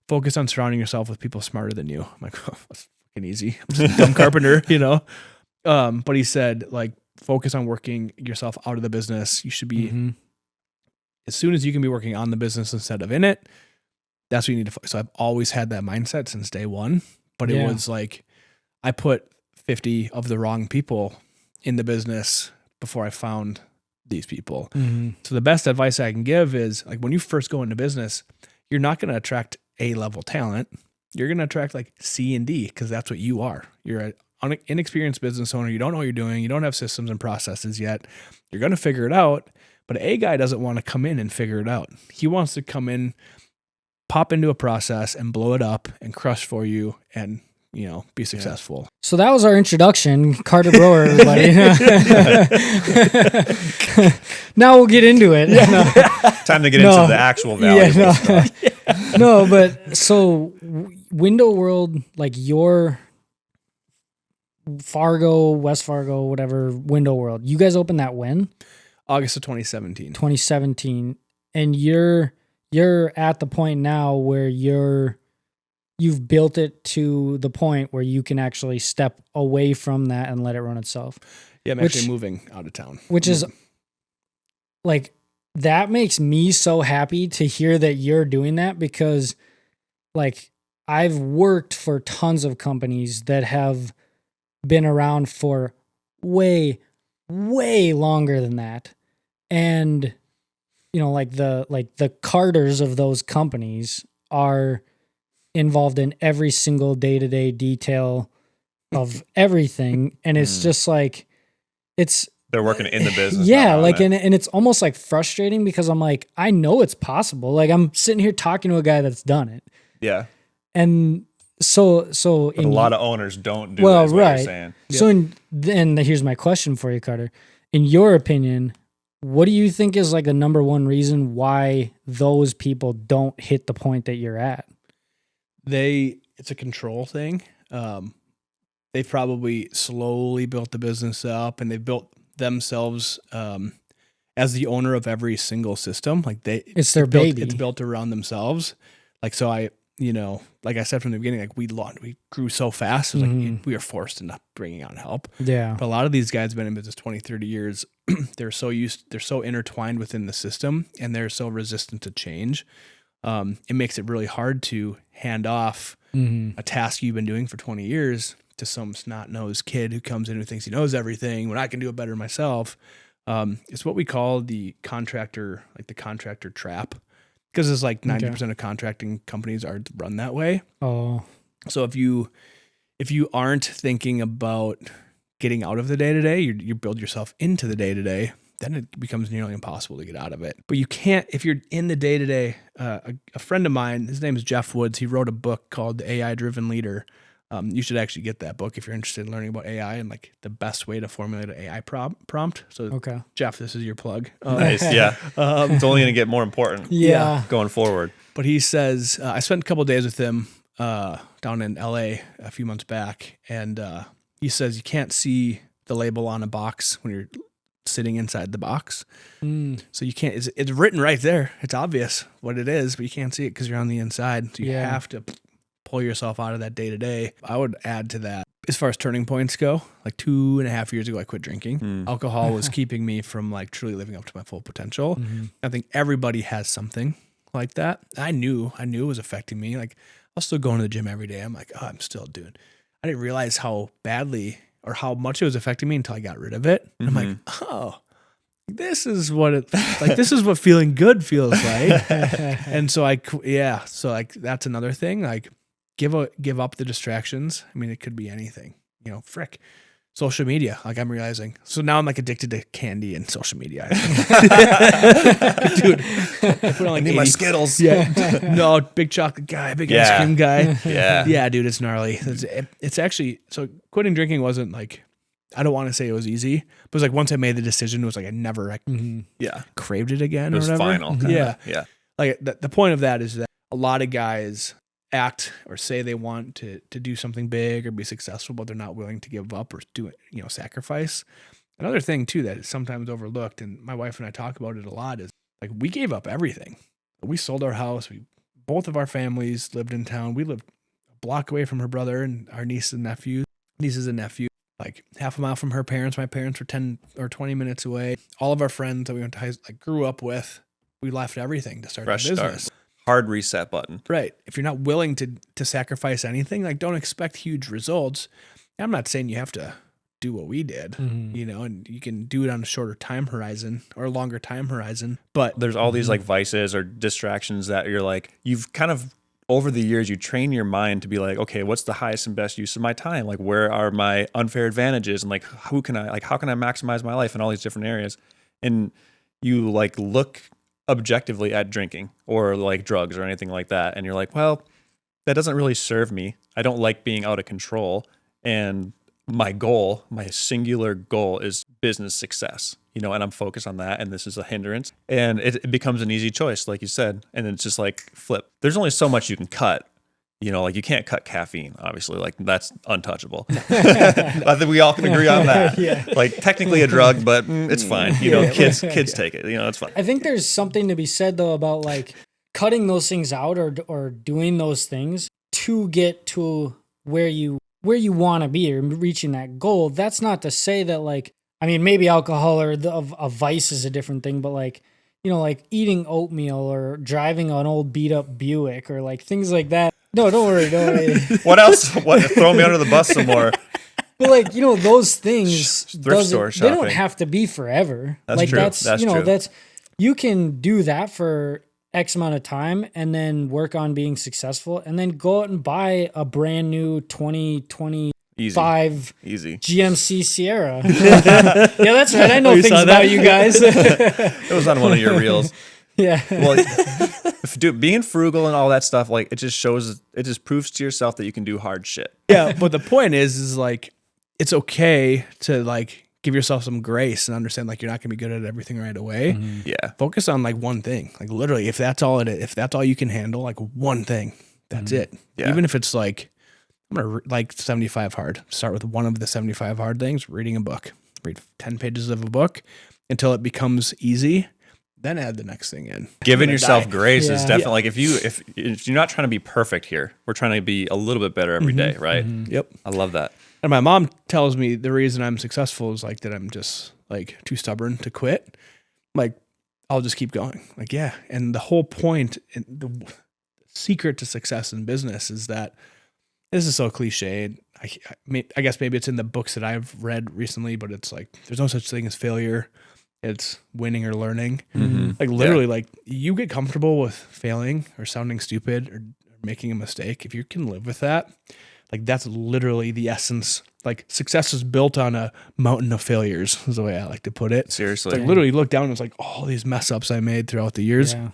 focused on surrounding yourself with people smarter than you. I'm like, oh, that's fucking easy. I'm just a dumb carpenter, you know? But he said, like, focus on working yourself out of the business. You should be, as soon as you can be working on the business instead of in it, that's what you need to focus. So I've always had that mindset since day one, but it was like, I put 50 of the wrong people in the business before I found these people. So the best advice I can give is like, when you first go into business, you're not going to attract A-level talent. You're going to attract like C and D because that's what you are. You're an inexperienced business owner. You don't know what you're doing. You don't have systems and processes yet. You're going to figure it out. But an A guy doesn't want to come in and figure it out. He wants to come in, pop into a process and blow it up and crush for you and be successful. So that was our introduction, Carter Brewer, everybody. Now we'll get into it. No. Time to get into the actual valuable stuff. No, but so Window World, like your Fargo, West Fargo, whatever, Window World, you guys opened that when? August of 2017. 2017. And you're at the point now where you've built it to the point where you can actually step away from that and let it run itself. Yeah, I'm actually moving out of town. Which is like, that makes me so happy to hear that you're doing that, because like I've worked for tons of companies that have been around for way, way longer than that. And, like the Carters of those companies are involved in every single day-to-day detail of everything. And it's just like, they're working in the business. Yeah. Like, and it's almost like frustrating, because I'm like, I know it's possible. Like, I'm sitting here talking to a guy that's done it. Yeah. And so but a lot of owners don't do well, it, is what right. you're saying. So then here's my question for you, Carter. In your opinion, what do you think is like the number one reason why those people don't hit the point that you're at? It's a control thing. They've probably slowly built the business up, and they've built themselves as the owner of every single system. Like it's their baby. It's built around themselves. Like, so like I said from the beginning, like we grew so fast. It was like we were forced into bringing on help. Yeah. But a lot of these guys have been in business 20, 30 years. They're so intertwined within the system, and they're so resistant to change. It makes it really hard to hand off a task you've been doing for 20 years to some snot-nosed kid who comes in who thinks he knows everything when I can do it better myself. It's what we call the contractor trap, because it's like 90% of contracting companies are run that way. Oh. So if you aren't thinking about getting out of the day-to-day, you build yourself into the day-to-day, then it becomes nearly impossible to get out of it. But you can't, if you're in the day-to-day. A friend of mine, his name is Jeff Woods, he wrote a book called The AI Driven Leader. You should actually get that book if you're interested in learning about AI and like the best way to formulate an AI prompt. So, okay, Jeff, this is your plug. Nice, yeah. It's only going to get more important. Yeah, going forward. But he says, I spent a couple of days with him down in LA a few months back, and he says you can't see the label on a box when you're sitting inside the box. So you can't. It's written right there. It's obvious what it is, but you can't see it because you're on the inside. So you have to pull yourself out of that day to day. I would add to that, as far as turning points go, like 2.5 years ago, I quit drinking. Alcohol was keeping me from like truly living up to my full potential. I think everybody has something like that. I knew it was affecting me. Like, I was still going to the gym every day. I'm like, oh, I'm still doing. I didn't realize how badly or how much it was affecting me until I got rid of it. And I'm like, oh, this is what this is what feeling good feels like. And so so like that's another thing. Like, give up the distractions. I mean, it could be anything, social media. Like, I'm realizing. So now I'm like addicted to candy and social media. Dude, I put on like I need my Skittles. Yeah. No, big chocolate guy, big ice cream guy. Yeah. Yeah, dude, it's gnarly. It's actually, so quitting drinking wasn't like, I don't want to say it was easy, but it was like once I made the decision, it was like I never craved it again. It was or whatever. final. Kinda. Yeah. Like the point of that is that a lot of guys act or say they want to do something big or be successful, but they're not willing to give up or do it, sacrifice. Another thing too that is sometimes overlooked, and my wife and I talk about it a lot, is like we gave up everything. We sold our house. Both of our families lived in town. We lived a block away from her brother and our nieces and nephews, like half a mile from her parents. My parents were 10 or 20 minutes away. All of our friends that we went to grew up with, we left everything to start a business. Start. Hard reset button. Right. If you're not willing to sacrifice anything, like, don't expect huge results. I'm not saying you have to do what we did, and you can do it on a shorter time horizon or a longer time horizon. But there's all these like vices or distractions that you're like, you've kind of over the years, you train your mind to be like, okay, what's the highest and best use of my time? Like, where are my unfair advantages? And like, how can I maximize my life in all these different areas? And you like look objectively at drinking or like drugs or anything like that. And you're like, well, that doesn't really serve me. I don't like being out of control. And my singular goal is business success, and I'm focused on that. And this is a hindrance. And it becomes an easy choice, like you said. And it's just like flip. There's only so much you can cut. Like you can't cut caffeine, obviously. Like that's untouchable. I think we all can agree on that. Yeah. Like technically a drug, but it's fine. Kids take it. It's fine. I think there's something to be said though about like cutting those things out or doing those things to get to where you want to be or reaching that goal. That's not to say that like, I mean, maybe alcohol or a vice is a different thing, but like, like eating oatmeal or driving an old beat up Buick or like things like that. No, don't worry. What else? Throw me under the bus some more. But like, those things, thrift store shopping. They don't have to be forever. That's like true. that's true. You can do that for X amount of time and then work on being successful and then go out and buy a brand new 2025 Easy. GMC Sierra. Yeah, that's right. I know things about you guys. It was on one of your reels. Yeah. Well, being frugal and all that stuff, like it just proves to yourself that you can do hard shit. Yeah, but the point is like it's okay to like give yourself some grace and understand like you're not gonna be good at everything right away. Mm-hmm. Yeah. Focus on like one thing. Like literally, if that's all you can handle, like one thing, that's it. Yeah. Even if it's like I'm gonna like 75 hard. Start with one of the 75 hard things. Reading a book. Read 10 pages of a book until it becomes easy. Then add the next thing in. Giving yourself grace is Yeah. definitely like if you're not trying to be perfect here, we're trying to be a little bit better every day, right? Yep. I love that. And my mom tells me the reason I'm successful is like that I'm just like too stubborn to quit. Like I'll just keep going. Like, yeah. And the whole point, the secret to success in business is that this is so cliche. I mean, I guess maybe it's in the books that I've read recently, but it's like, there's no such thing as failure. It's winning or learning. Mm-hmm. Like literally, like you get comfortable with failing or sounding stupid or making a mistake. If you can live with that, like that's literally the essence. Like success is built on a mountain of failures is the way I like to put it. Seriously. It's like literally look down and it's like all these mess ups I made throughout the years. Yeah.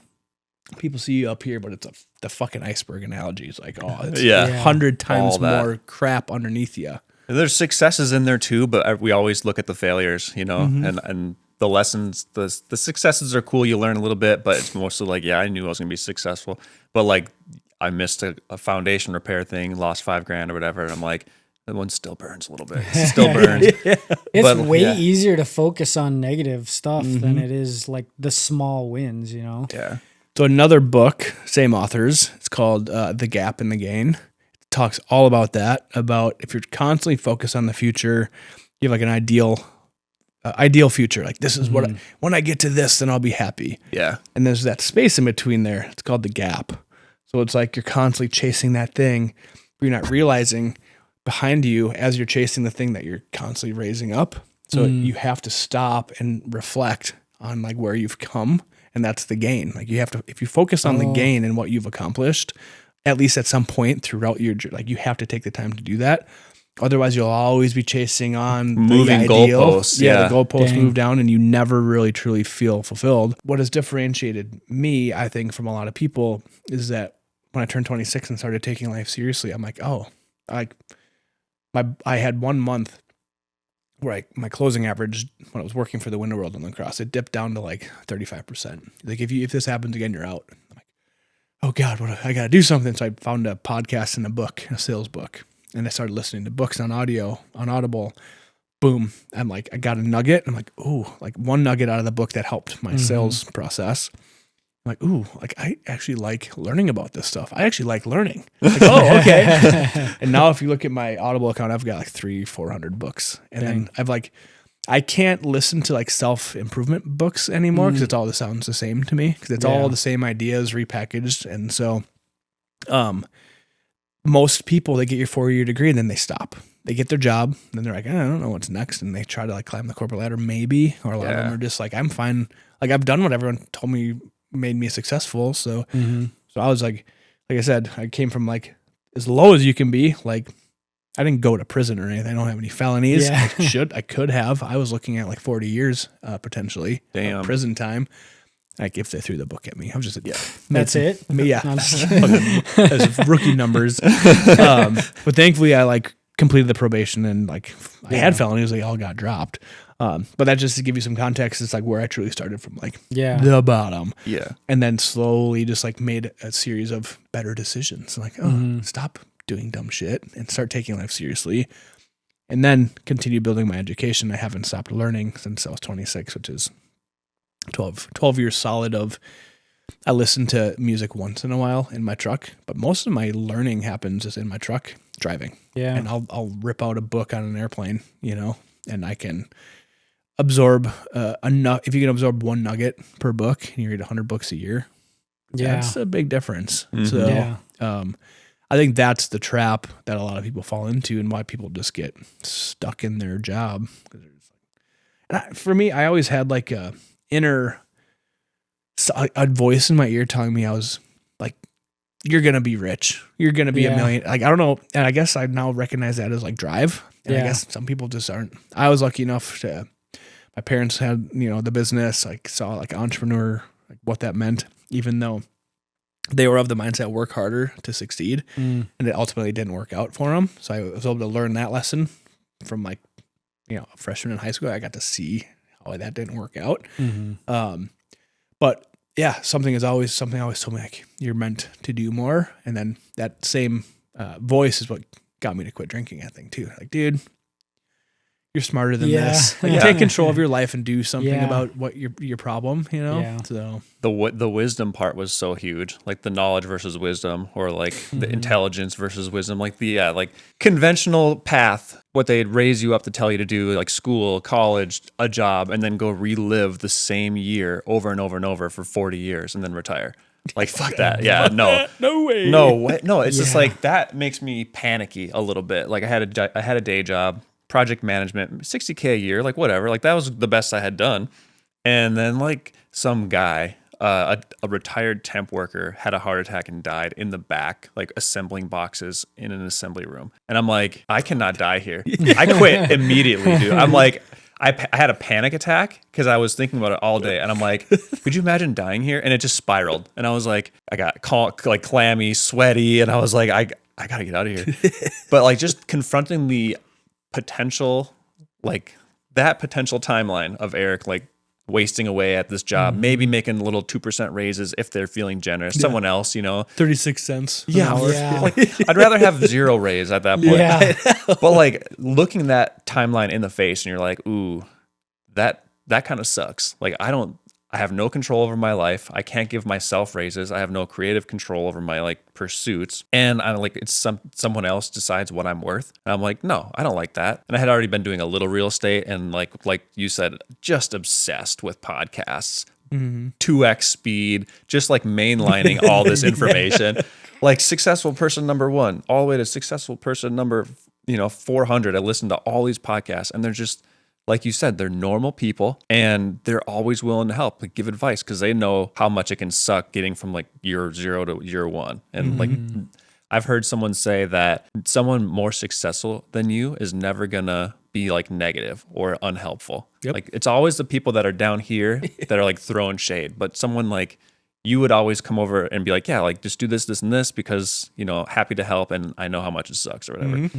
People see you up here, but it's the fucking iceberg analogy. It's like, oh, it's Yeah. 100 times All that. more crap underneath you. There's successes in there too, but we always look at the failures, and the lessons, the successes are cool. You learn a little bit, but it's mostly like, yeah, I knew I was going to be successful, but like I missed a foundation repair thing, lost $5,000 or whatever. And I'm like, that one still burns a little bit. It still burns. It's But, way yeah. easier to focus on negative stuff than it is like the small wins, Yeah. So another book, same authors, it's called The Gap and the Gain. It talks all about that, about if you're constantly focused on the future, you have like an ideal future. Like this is what when I get to this, then I'll be happy. Yeah. And there's that space in between there. It's called the gap. So it's like you're constantly chasing that thing, but you're not realizing behind you as you're chasing the thing that you're constantly raising up. So you have to stop and reflect on like where you've come. And that's the gain. Like you have to, if you focus on the gain and what you've accomplished, at least at some point throughout your, like you have to take the time to do that. Otherwise you'll always be chasing on Moving the ideal. goalposts. Yeah. The goalposts Dang. move down and you never really truly feel fulfilled. What has differentiated me, I think, from a lot of people is that when I turned 26 and started taking life seriously, I'm like, oh, I had 1 month where my closing average when I was working for the Window World of Lacrosse, it dipped down to like 35%. Like if this happens again, you're out. I'm like, oh God, I got to do something. So I found a podcast and a book, a sales book. And I started listening to books on audio, on Audible. Boom. I'm like, I got a nugget. I'm like, ooh, like one nugget out of the book that helped my sales process. I'm like, ooh, like I actually like learning about this stuff. I actually like learning. Like, oh, okay. And now if you look at my Audible account, I've got like 300-400 books. And then I've like, I can't listen to like self-improvement books anymore because it all sounds the same to me because it's all the same ideas repackaged. And so, most people, they get your 4-year degree and then they stop. They get their job and then they're like, I don't know what's next. And they try to like climb the corporate ladder maybe, or a lot of them are just like, I'm fine. Like I've done what everyone told me made me successful. So, so I was like I said, I came from like as low as you can be. Like I didn't go to prison or anything. I don't have any felonies. Yeah. I could have. I was looking at like 40 years potentially. Damn. Prison time. Like if they threw the book at me, I was just like, That's it. Yeah, No, I'm just kidding. as rookie numbers. But thankfully, I like completed the probation and like I had felonies, they all got dropped. But that just to give you some context, it's like where I truly started from, like the bottom. Yeah. And then slowly just like made a series of better decisions. Like, stop doing dumb shit and start taking life seriously. And then continue building my education. I haven't stopped learning since I was 26, which is 12 years solid of, I listen to music once in a while in my truck, but most of my learning happens just in my truck driving. Yeah. And I'll rip out a book on an airplane, and I can absorb if you can absorb one nugget per book and you read 100 books a year, that's a big difference. So I think that's the trap that a lot of people fall into and why people just get stuck in their job. For me, I always had like a voice in my ear telling me I was like, you're going to be rich. You're going to be a million. Like, I don't know. And I guess I now recognize that as like drive. And I guess some people just aren't. I was lucky enough my parents had, the business, like saw like entrepreneur, like what that meant, even though they were of the mindset, work harder to succeed. And it ultimately didn't work out for them. So I was able to learn that lesson from like, a freshman in high school. I got to see how that didn't work out. But yeah, something always told me like, you're meant to do more. And then that same voice is what got me to quit drinking, I think too. Like, dude, you're smarter than this. Like, take control of your life and do something about what your problem, So the wisdom part was so huge, like the knowledge versus wisdom, or like the intelligence versus wisdom, like like conventional path, what they'd raise you up to tell you to do, like school, college, a job, and then go relive the same year over and over and over for 40 years and then retire. Like, fuck that. Yeah, no. No way. No, it's just like, that makes me panicky a little bit. Like I had a day job, project management, $60K a year, like whatever. Like that was the best I had done. And then like some guy, a retired temp worker, had a heart attack and died in the back, like assembling boxes in an assembly room. And I'm like, I cannot die here. I quit immediately, dude. I'm like, I had a panic attack because I was thinking about it all day. And I'm like, could you imagine dying here? And it just spiraled. And I was like, I got like clammy, sweaty. And I was like, I got to get out of here. But like just confronting the potential, like that potential timeline of Eric, like wasting away at this job, maybe making a little 2% raises if they're feeling generous. Someone else, 36 cents. Yeah. Like, I'd rather have zero raise at that point. Yeah. But like looking that timeline in the face and you're like, ooh, that kind of sucks. Like I have no control over my life. I can't give myself raises. I have no creative control over my like pursuits. And I'm like, it's someone else decides what I'm worth. And I'm like, no, I don't like that. And I had already been doing a little real estate and like you said, just obsessed with podcasts, 2x speed, just like mainlining all this information. Like successful person number 1, all the way to successful person number 400. I listened to all these podcasts and they're just, like you said, they're normal people and they're always willing to help, like give advice because they know how much it can suck getting from like year 0 to year 1. And like I've heard someone say that someone more successful than you is never gonna be like negative or unhelpful. Like it's always the people that are down here that are like throwing shade, but someone like you would always come over and be like, yeah, like just do this, this, and this because, happy to help and I know how much it sucks or whatever.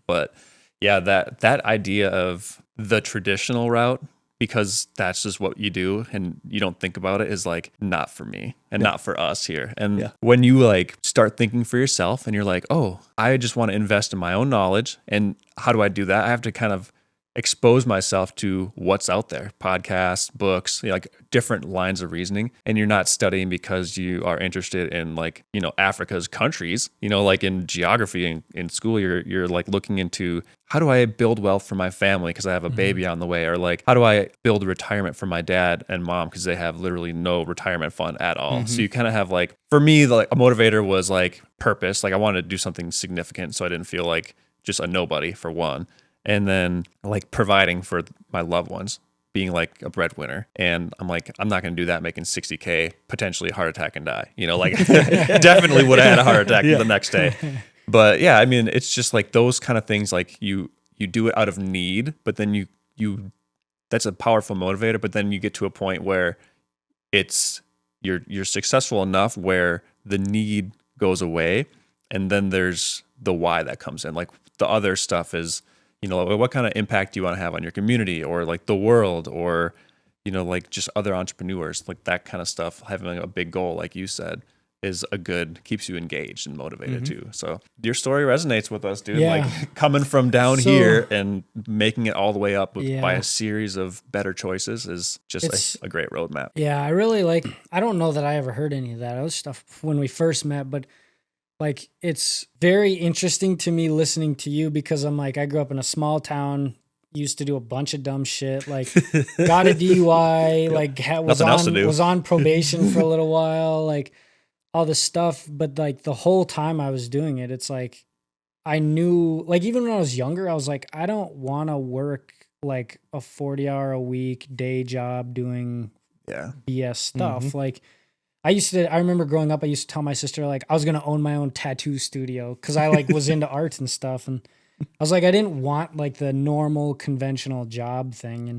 But yeah, that idea of the traditional route, because that's just what you do and you don't think about it, is like not for me and not for us here. And when you like start thinking for yourself and you're like, oh, I just want to invest in my own knowledge. And how do I do that? I have to kind of expose myself to what's out there, podcasts, books, like different lines of reasoning. And you're not studying because you are interested in like, Africa's countries, like in geography in school, you're like looking into how do I build wealth for my family because I have a baby on the way, or like how do I build retirement for my dad and mom because they have literally no retirement fund at all. So you kind of have like, for me, like a motivator was like purpose. Like I wanted to do something significant so I didn't feel like just a nobody, for one. And then like providing for my loved ones, being like a breadwinner. And I'm like, I'm not going to do that making $60K, potentially a heart attack and die. Like definitely would have had a heart attack the next day. But yeah, I mean, it's just like those kind of things, like you do it out of need, but then you that's a powerful motivator. But then you get to a point where you're successful enough where the need goes away, and then there's the why that comes in. Like the other stuff is, what kind of impact do you want to have on your community or like the world or, like just other entrepreneurs, like that kind of stuff. Having a big goal, like you said, keeps you engaged and motivated too. So your story resonates with us, dude. Yeah. Like coming from down here and making it all the way up by a series of better choices is just a great roadmap. Yeah, I really I don't know that I ever heard any of that other stuff when we first met, but like it's very interesting to me listening to you because I'm like, I grew up in a small town, used to do a bunch of dumb shit, like got a DUI, like was on probation for a little while, like all this stuff. But like the whole time I was doing it, it's like I knew, like even when I was younger, I was like, I don't want to work like a 40-hour a week day job doing BS stuff. Like I remember growing up, I used to tell my sister like I was going to own my own tattoo studio because I like was into art and stuff. And I was like, I didn't want like the normal conventional job thing.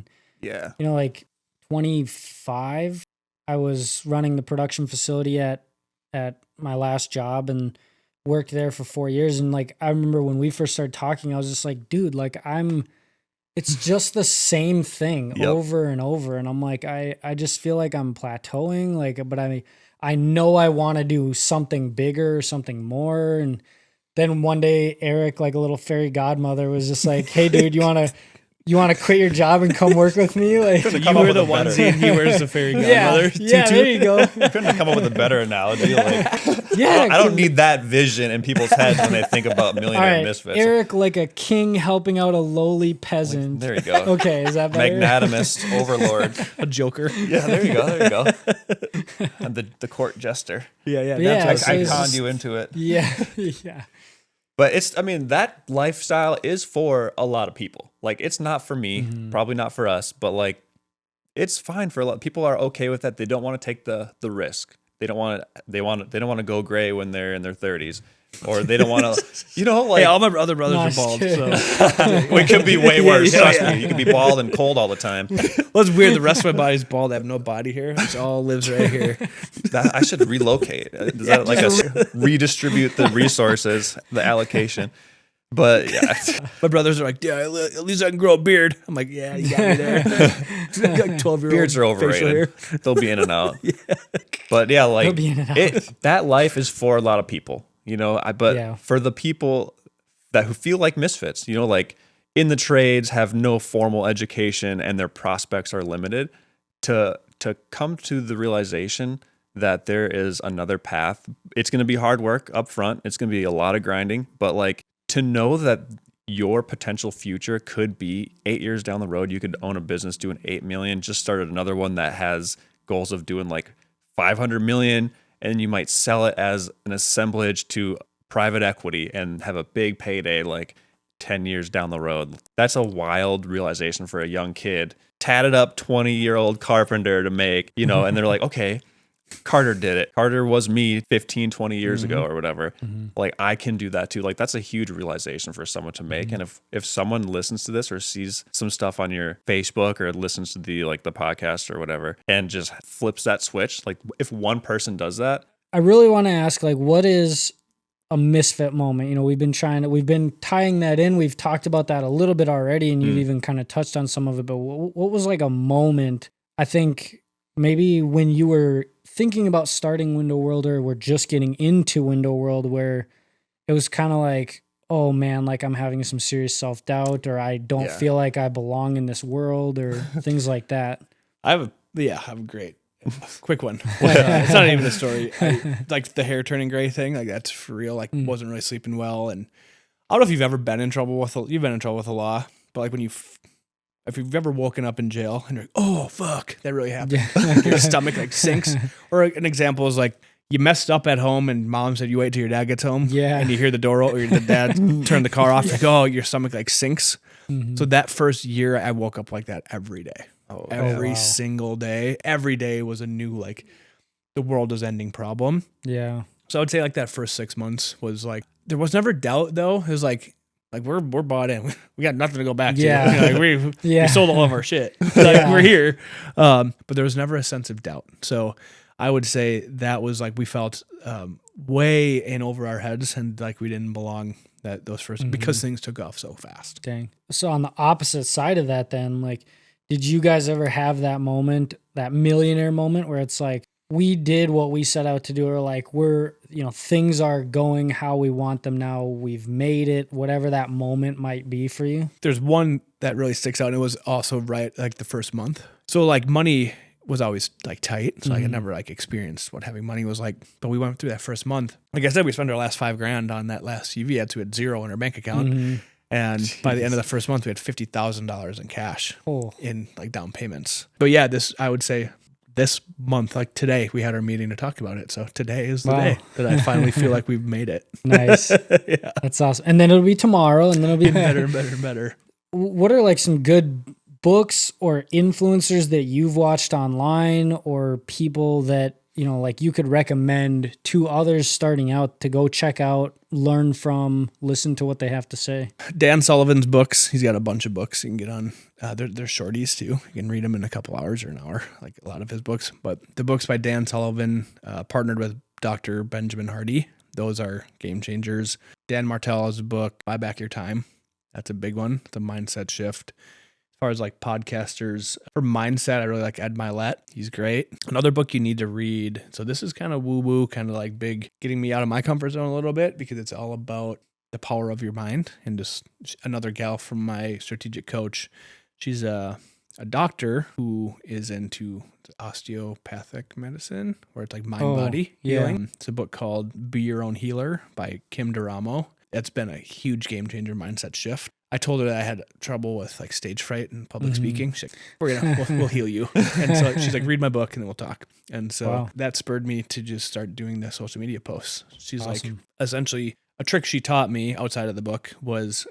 And like 25, I was running the production facility at my last job and worked there for 4 years. And like, I remember when we first started talking, I was just like, dude, like it's just the same thing over and over. And I'm like, I just feel like I'm plateauing, like, but I know I want to do something bigger, something more. And then one day Eric, like a little fairy godmother, was just like, hey dude, you want to quit your job and come work with me? Like you were the onesie and he wears the fairy godmother. Yeah, there you go. You couldn't have come up with a better analogy. Like, I don't need that vision in people's heads when they think about Millionaire Misfits. Eric, like a king helping out a lowly peasant. There you go. Okay, is that better? Magnanimous overlord. A joker. Yeah, there you go. And the court jester. Yeah. Yeah, I conned you into it. Yeah. But that lifestyle is for a lot of people. Like it's not for me, probably not for us, but like it's fine for a lot. People are okay with that. They don't want to take the risk. They don't want to go gray when they're in their 30s, or they don't want to, like. Hey, all my other brothers are bald, so we could be way worse. Trust me, you could be bald and cold all the time. Well, it's weird. The rest of my body's bald. I have no body hair. It all lives right here. I should relocate. Is that like redistribute the resources, the allocation? But yeah, my brothers are like, yeah, at least I can grow a beard. I'm like, yeah, you got me there. Like 12-year-old beards are overrated. They'll be in and out. But yeah, like that life is for a lot of people, for the people who feel like misfits, like in the trades, have no formal education and their prospects are limited, to come to the realization that there is another path. It's going to be hard work up front. It's going to be a lot of grinding, but like, to know that your potential future could be 8 years down the road, you could own a business doing 8 million, just started another one that has goals of doing like 500 million, and you might sell it as an assemblage to private equity and have a big payday like 10 years down the road. That's a wild realization for a young kid, tatted up 20-year-old carpenter to make, and they're like, okay, Carter did it. Carter was me 15, 20 years ago or whatever. Like I can do that too. Like that's a huge realization for someone to make. And if someone listens to this or sees some stuff on your Facebook or listens to the podcast or whatever and just flips that switch, like if one person does that. I really want to ask, like, what is a misfit moment? We've been tying that in. We've talked about that a little bit already, and you've even kind of touched on some of it, but what was like a moment, I think maybe when you were thinking about starting Window World or were just getting into Window World, where it was kind of like, oh man, like I'm having some serious self-doubt, or I don't feel like I belong in this world, or things like that? I have a great quick one. It's not even a story. Like the hair turning gray thing, like that's for real. Like wasn't really sleeping well, and I don't know if you've ever been in trouble with the law, but like when if you've ever woken up in jail and you're like, oh, fuck, that really happened. Your stomach like sinks. Or an example is like you messed up at home and mom said you wait till your dad gets home. Yeah. And you hear the door open or your dad turn the car off. Like, oh, your stomach like sinks. So that first year I woke up like that every day. Every single day. Every day was a new, like, the world is ending problem. Yeah. So I would say like that first 6 months was like, there was never doubt though. It was like Like we're bought in. We got nothing to go back to. Yeah. Like, we sold all of our shit. Like we're here. But there was never a sense of doubt. So I would say that was like we felt way in over our heads and like we didn't belong those first because things took off so fast. Dang. So on the opposite side of that then, like, did you guys ever have that moment, that millionaire moment where it's like, we did what we set out to do, or like things are going how we want them now, we've made it, whatever that moment might be for you? There's one that really sticks out, and it was also right like the first month. So like money was always like tight. So I had never like experienced what having money was like, but we went through that first month. Like I said, we spent our last $5,000 on that last CV ad, so we had zero in our bank account. And by the end of the first month, we had $50,000 in cash in like down payments. But yeah, I would say this month, like today, we had our meeting to talk about it. So today is the day that I finally feel like we've made it. Nice. Yeah. That's awesome. And then it'll be tomorrow, and then it'll be better and better and better. What are like some good books or influencers that you've watched online, or people that, like you could recommend to others starting out to go check out, learn from, listen to what they have to say? Dan Sullivan's books. He's got a bunch of books you can get on. They're shorties too. You can read them in a couple hours or an hour, like a lot of his books. But the books by Dan Sullivan, partnered with Dr. Benjamin Hardy, those are game changers. Dan Martell has a book, Buy Back Your Time. That's a big one. It's a mindset shift. As far as like podcasters for mindset, I really like Ed Milet. He's great. Another book you need to read. So this is kind of woo-woo, kind of like big, getting me out of my comfort zone a little bit, because it's all about the power of your mind. And just another gal from my strategic coach. She's a doctor who is into osteopathic medicine, where it's like mind-body healing. It's a book called Be Your Own Healer by Kim Duramo. It's been a huge game changer mindset shift. I told her that I had trouble with like stage fright and public speaking. She's like, we'll heal you. And so she's like, read my book and then we'll talk. And so that spurred me to just start doing the social media posts. She's like, essentially a trick she taught me outside of the book was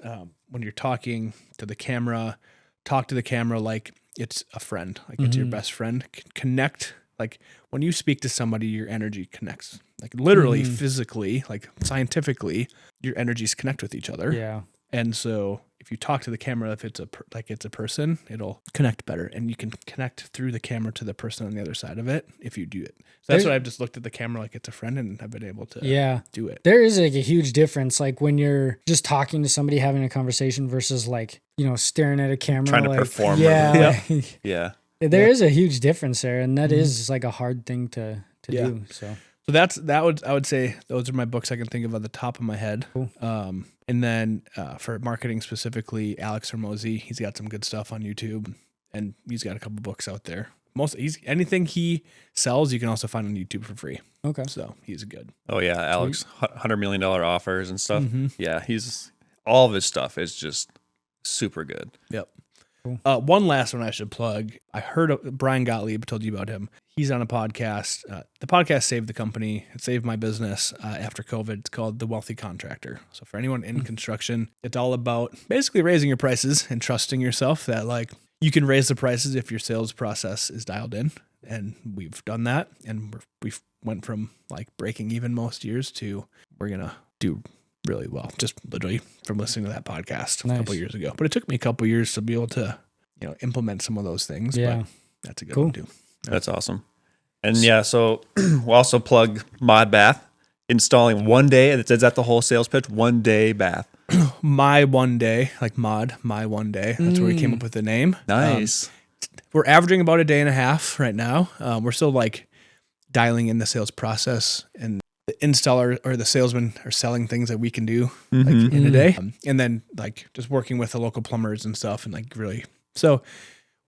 when you're talking to the camera, talk to the camera like it's a friend, like it's your best friend. Connect. Like when you speak to somebody, your energy connects, like literally physically, like scientifically, your energies connect with each other. Yeah. And so if you talk to the camera, if it's it's a person, it'll connect better, and you can connect through the camera to the person on the other side of it if you do it. So that's what I've just looked at the camera like it's a friend, and I've been able to do it. There is like a huge difference, like when you're just talking to somebody, having a conversation, versus like, staring at a camera. Trying to like, perform. Yeah. Yeah. There is a huge difference there, and that is like a hard thing to do. So I would say those are my books I can think of on the top of my head. Cool. And then for marketing specifically, Alex Hormozy, he's got some good stuff on YouTube, and he's got a couple books out there. Anything he sells, you can also find on YouTube for free. Okay. So he's good. Oh yeah, Alex, $100 million offers and stuff. Yeah, all of his stuff is just super good. Yep. Cool. One last one I should plug. I heard Brian Gottlieb, told you about him. He's on a podcast. The podcast saved the company. It saved my business after COVID. It's called The Wealthy Contractor. So for anyone in construction, it's all about basically raising your prices and trusting yourself that like you can raise the prices if your sales process is dialed in. And we've done that. And we've went from like breaking even most years to we're going to do really well, just literally from listening to that podcast a couple years ago. But it took me a couple years to be able to, implement some of those things. Yeah. But that's a good one too. That's awesome. And yeah, so we'll also plug Mod Bath, installing one day. It's at the whole sales pitch, 1 day bath. My one day, like mod, my one day. That's where we came up with the name. Nice. We're averaging about a day and a half right now. We're still like dialing in the sales process, and the installer or the salesman are selling things that we can do like in a day. And then like just working with the local plumbers and stuff, and like really, so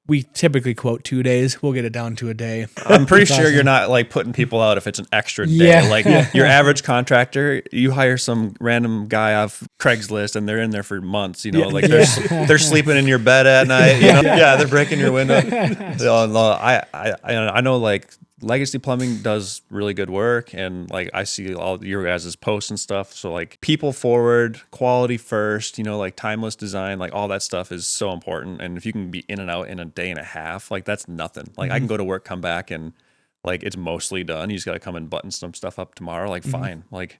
we typically quote 2 days. We'll get it down to a day. I'm pretty sure you're not like putting people out if it's an extra day. Yeah. Like your average contractor, you hire some random guy off Craigslist and they're in there for months, like they're sleeping in your bed at night. They're breaking your window. I know like Legacy Plumbing does really good work, and like I see all your guys' posts and stuff. So like people forward, quality first, like timeless design, like all that stuff is so important. And if you can be in and out in a day and a half, like that's nothing. Like I can go to work, come back, and like it's mostly done. You just got to come and button some stuff up tomorrow. Like, fine. Like,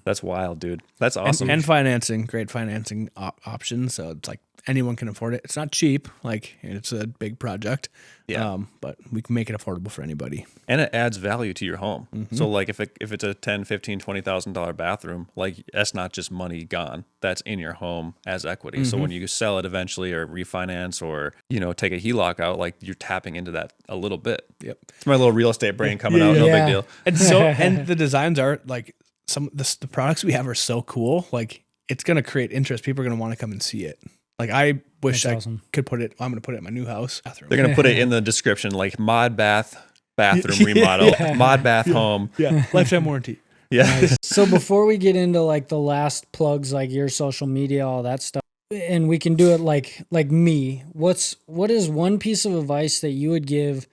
that's wild, dude. That's awesome. And financing, great financing options. So it's like anyone can afford it. It's not cheap. Like it's a big project. Yeah. But we can make it affordable for anybody. And it adds value to your home. So like if it's a $10,000, $15,000, $20,000 bathroom, like that's not just money gone. That's in your home as equity. So when you sell it eventually or refinance or, take a HELOC out, like you're tapping into that a little bit. Yep. It's my little real estate brain coming out. No big deal. And and the designs are like the products we have are so cool. Like it's going to create interest. People are going to want to come and see it. Like I wish I could put it. I'm going to put it in my new house bathroom. They're going to put it in the description, like mod bathroom remodel, mod bath home. Yeah. Lifetime warranty. Yeah. So before we get into like the last plugs, like your social media, all that stuff, and we can do it like me, what is one piece of advice that you would give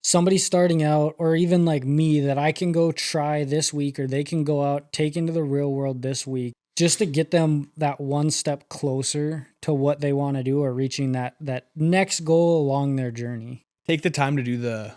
somebody starting out, or even like me, that I can go try this week, or they can go out, take into the real world this week, just to get them that one step closer to what they want to do, or reaching that next goal along their journey? Take the time to do the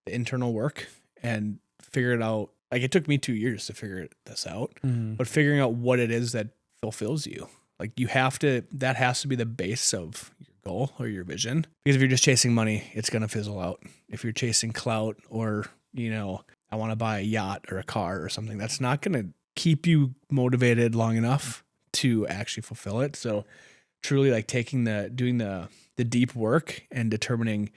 internal work and figure it out. Like it took me 2 years to figure this out, but figuring out what it is that fulfills you. Like that has to be the base of your goal or your vision. Because if you're just chasing money, it's going to fizzle out. If you're chasing clout or, I want to buy a yacht or a car or something, that's not going to keep you motivated long enough to actually fulfill it. So truly like doing the deep work and determining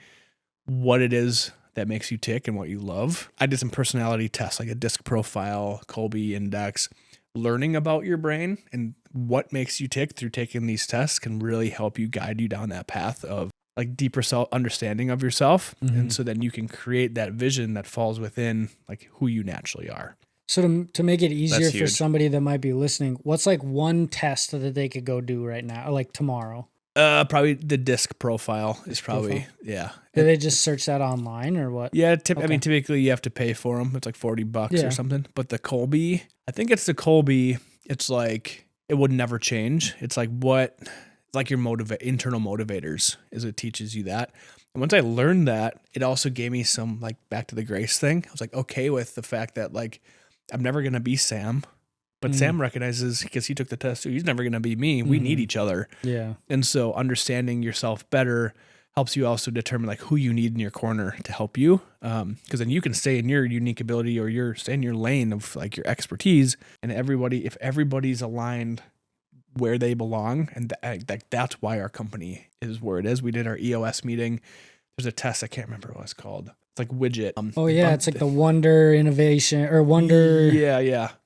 what it is that makes you tick and what you love. I did some personality tests, like a disc profile, Colby index. Learning about your brain and what makes you tick through taking these tests can really help you guide you down that path of like deeper understanding of yourself. And so then you can create that vision that falls within like who you naturally are. So to make it easier That's for huge. somebody that might be listening, what's like one test that they could go do right now, or like tomorrow? Probably the disc profile is probably, yeah. Do they just search that online or what? Yeah. I mean, typically you have to pay for them. It's like $40 or something. But the Colby, I think it's the Colby. It's like, it would never change. It's like like your internal motivators is it teaches you that. And once I learned that, it also gave me some like back to the grace thing. I was like, okay with the fact that like, I'm never going to be Sam, but Sam recognizes because he took the test too. He's never going to be me. We need each other. Yeah. And so understanding yourself better helps you also determine like who you need in your corner to help you. Because then you can stay in your unique ability or stay in your lane of like your expertise, and if everybody's aligned where they belong, and that's why our company is where it is. We did our EOS meeting. There's a test. I can't remember what it's called. It's like widget. It's like the wonder innovation or wonder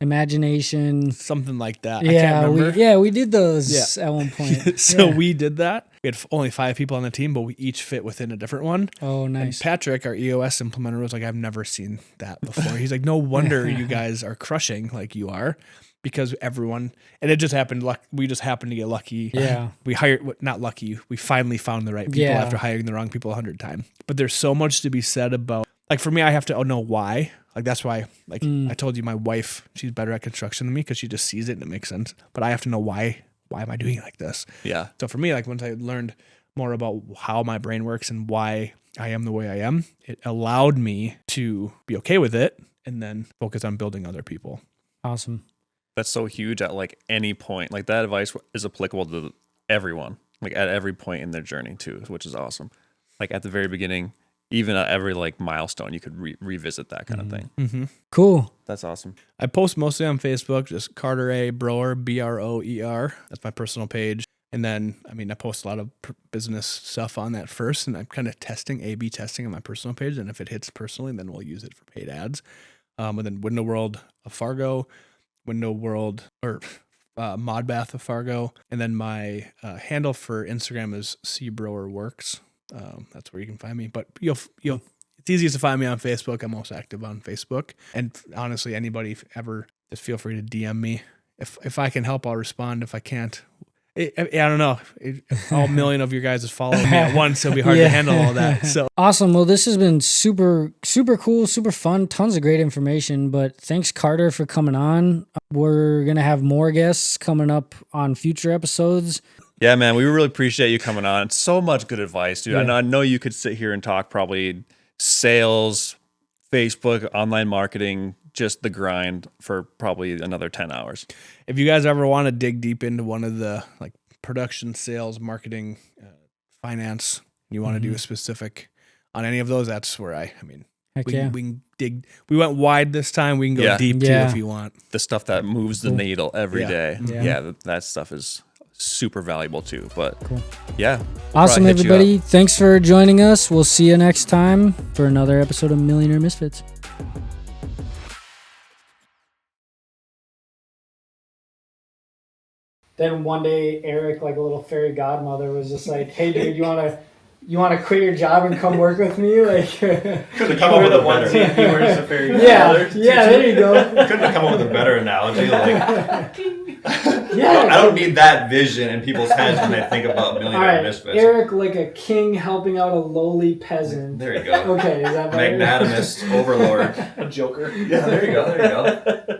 imagination. Something like that. Yeah, I can't remember. we did those at one point. So we did that. We had only 5 people on the team, but we each fit within a different one. Oh, nice. And Patrick, our EOS implementer, was like, I've never seen that before. He's like, no wonder you guys are crushing like you are. Because everyone, and it just happened. We just happened to get lucky. Yeah, we not lucky. We finally found the right people after hiring the wrong people 100 times. But there's so much to be said about, like for me, I have to know why. Like that's why. Like I told you, my wife, she's better at construction than me because she just sees it and it makes sense. But I have to know why. Why am I doing it like this? Yeah. So for me, like once I learned more about how my brain works and why I am the way I am, it allowed me to be okay with it and then focus on building other people. Awesome. That's so huge at like any point. Like that advice is applicable to everyone, like at every point in their journey too, which is awesome. Like at the very beginning, even at every like milestone, you could revisit that kind of thing. Mm-hmm. Cool. That's awesome. I post mostly on Facebook, just Carter A. Broer, Broer. That's my personal page. And then, I mean, I post a lot of business stuff on that first, and I'm kind of A/B testing on my personal page. And if it hits personally, then we'll use it for paid ads. And then Window World of Fargo, Window World or Mod Bath of Fargo. And then my handle for Instagram is CBroerWorks. That's where you can find me. But it's easiest to find me on Facebook. I'm most active on Facebook. And honestly, anybody ever, just feel free to DM me. If I can help, I'll respond. If I can't, I don't know. All million of you guys is following me at once. It'll be hard to handle all that. So awesome. Well, this has been super, super cool, super fun. Tons of great information. But thanks, Carter, for coming on. We're going to have more guests coming up on future episodes. Yeah, man, we really appreciate you coming on. So much good advice, dude. Yeah. I know you could sit here and talk probably sales Facebook, online marketing, just the grind for probably another 10 hours. If you guys ever want to dig deep into one of the like production, sales, marketing, finance, you want to do a specific on any of those, that's where I mean, Heck we, yeah. we can dig. We went wide this time. We can go deep too if you want. The stuff that moves the needle every day. Yeah. That stuff is super valuable too. But Awesome, probably hit you everybody. Thanks for joining us. We'll see you next time for another episode of Millionaire Misfits. Then one day, Eric, like a little fairy godmother, was just like, "Hey, dude, you wanna quit your job and come work with me?" Like, couldn't have come up with a better. He wears a fairy yeah, there you go. Couldn't have come up with a better analogy. Like, Yeah, I don't need that vision in people's heads when they think about all Millionaire right, Misfits. Eric, like a king helping out a lowly peasant. There you go. Okay, is that better? Magnanimous overlord. A joker. Yeah, there you go.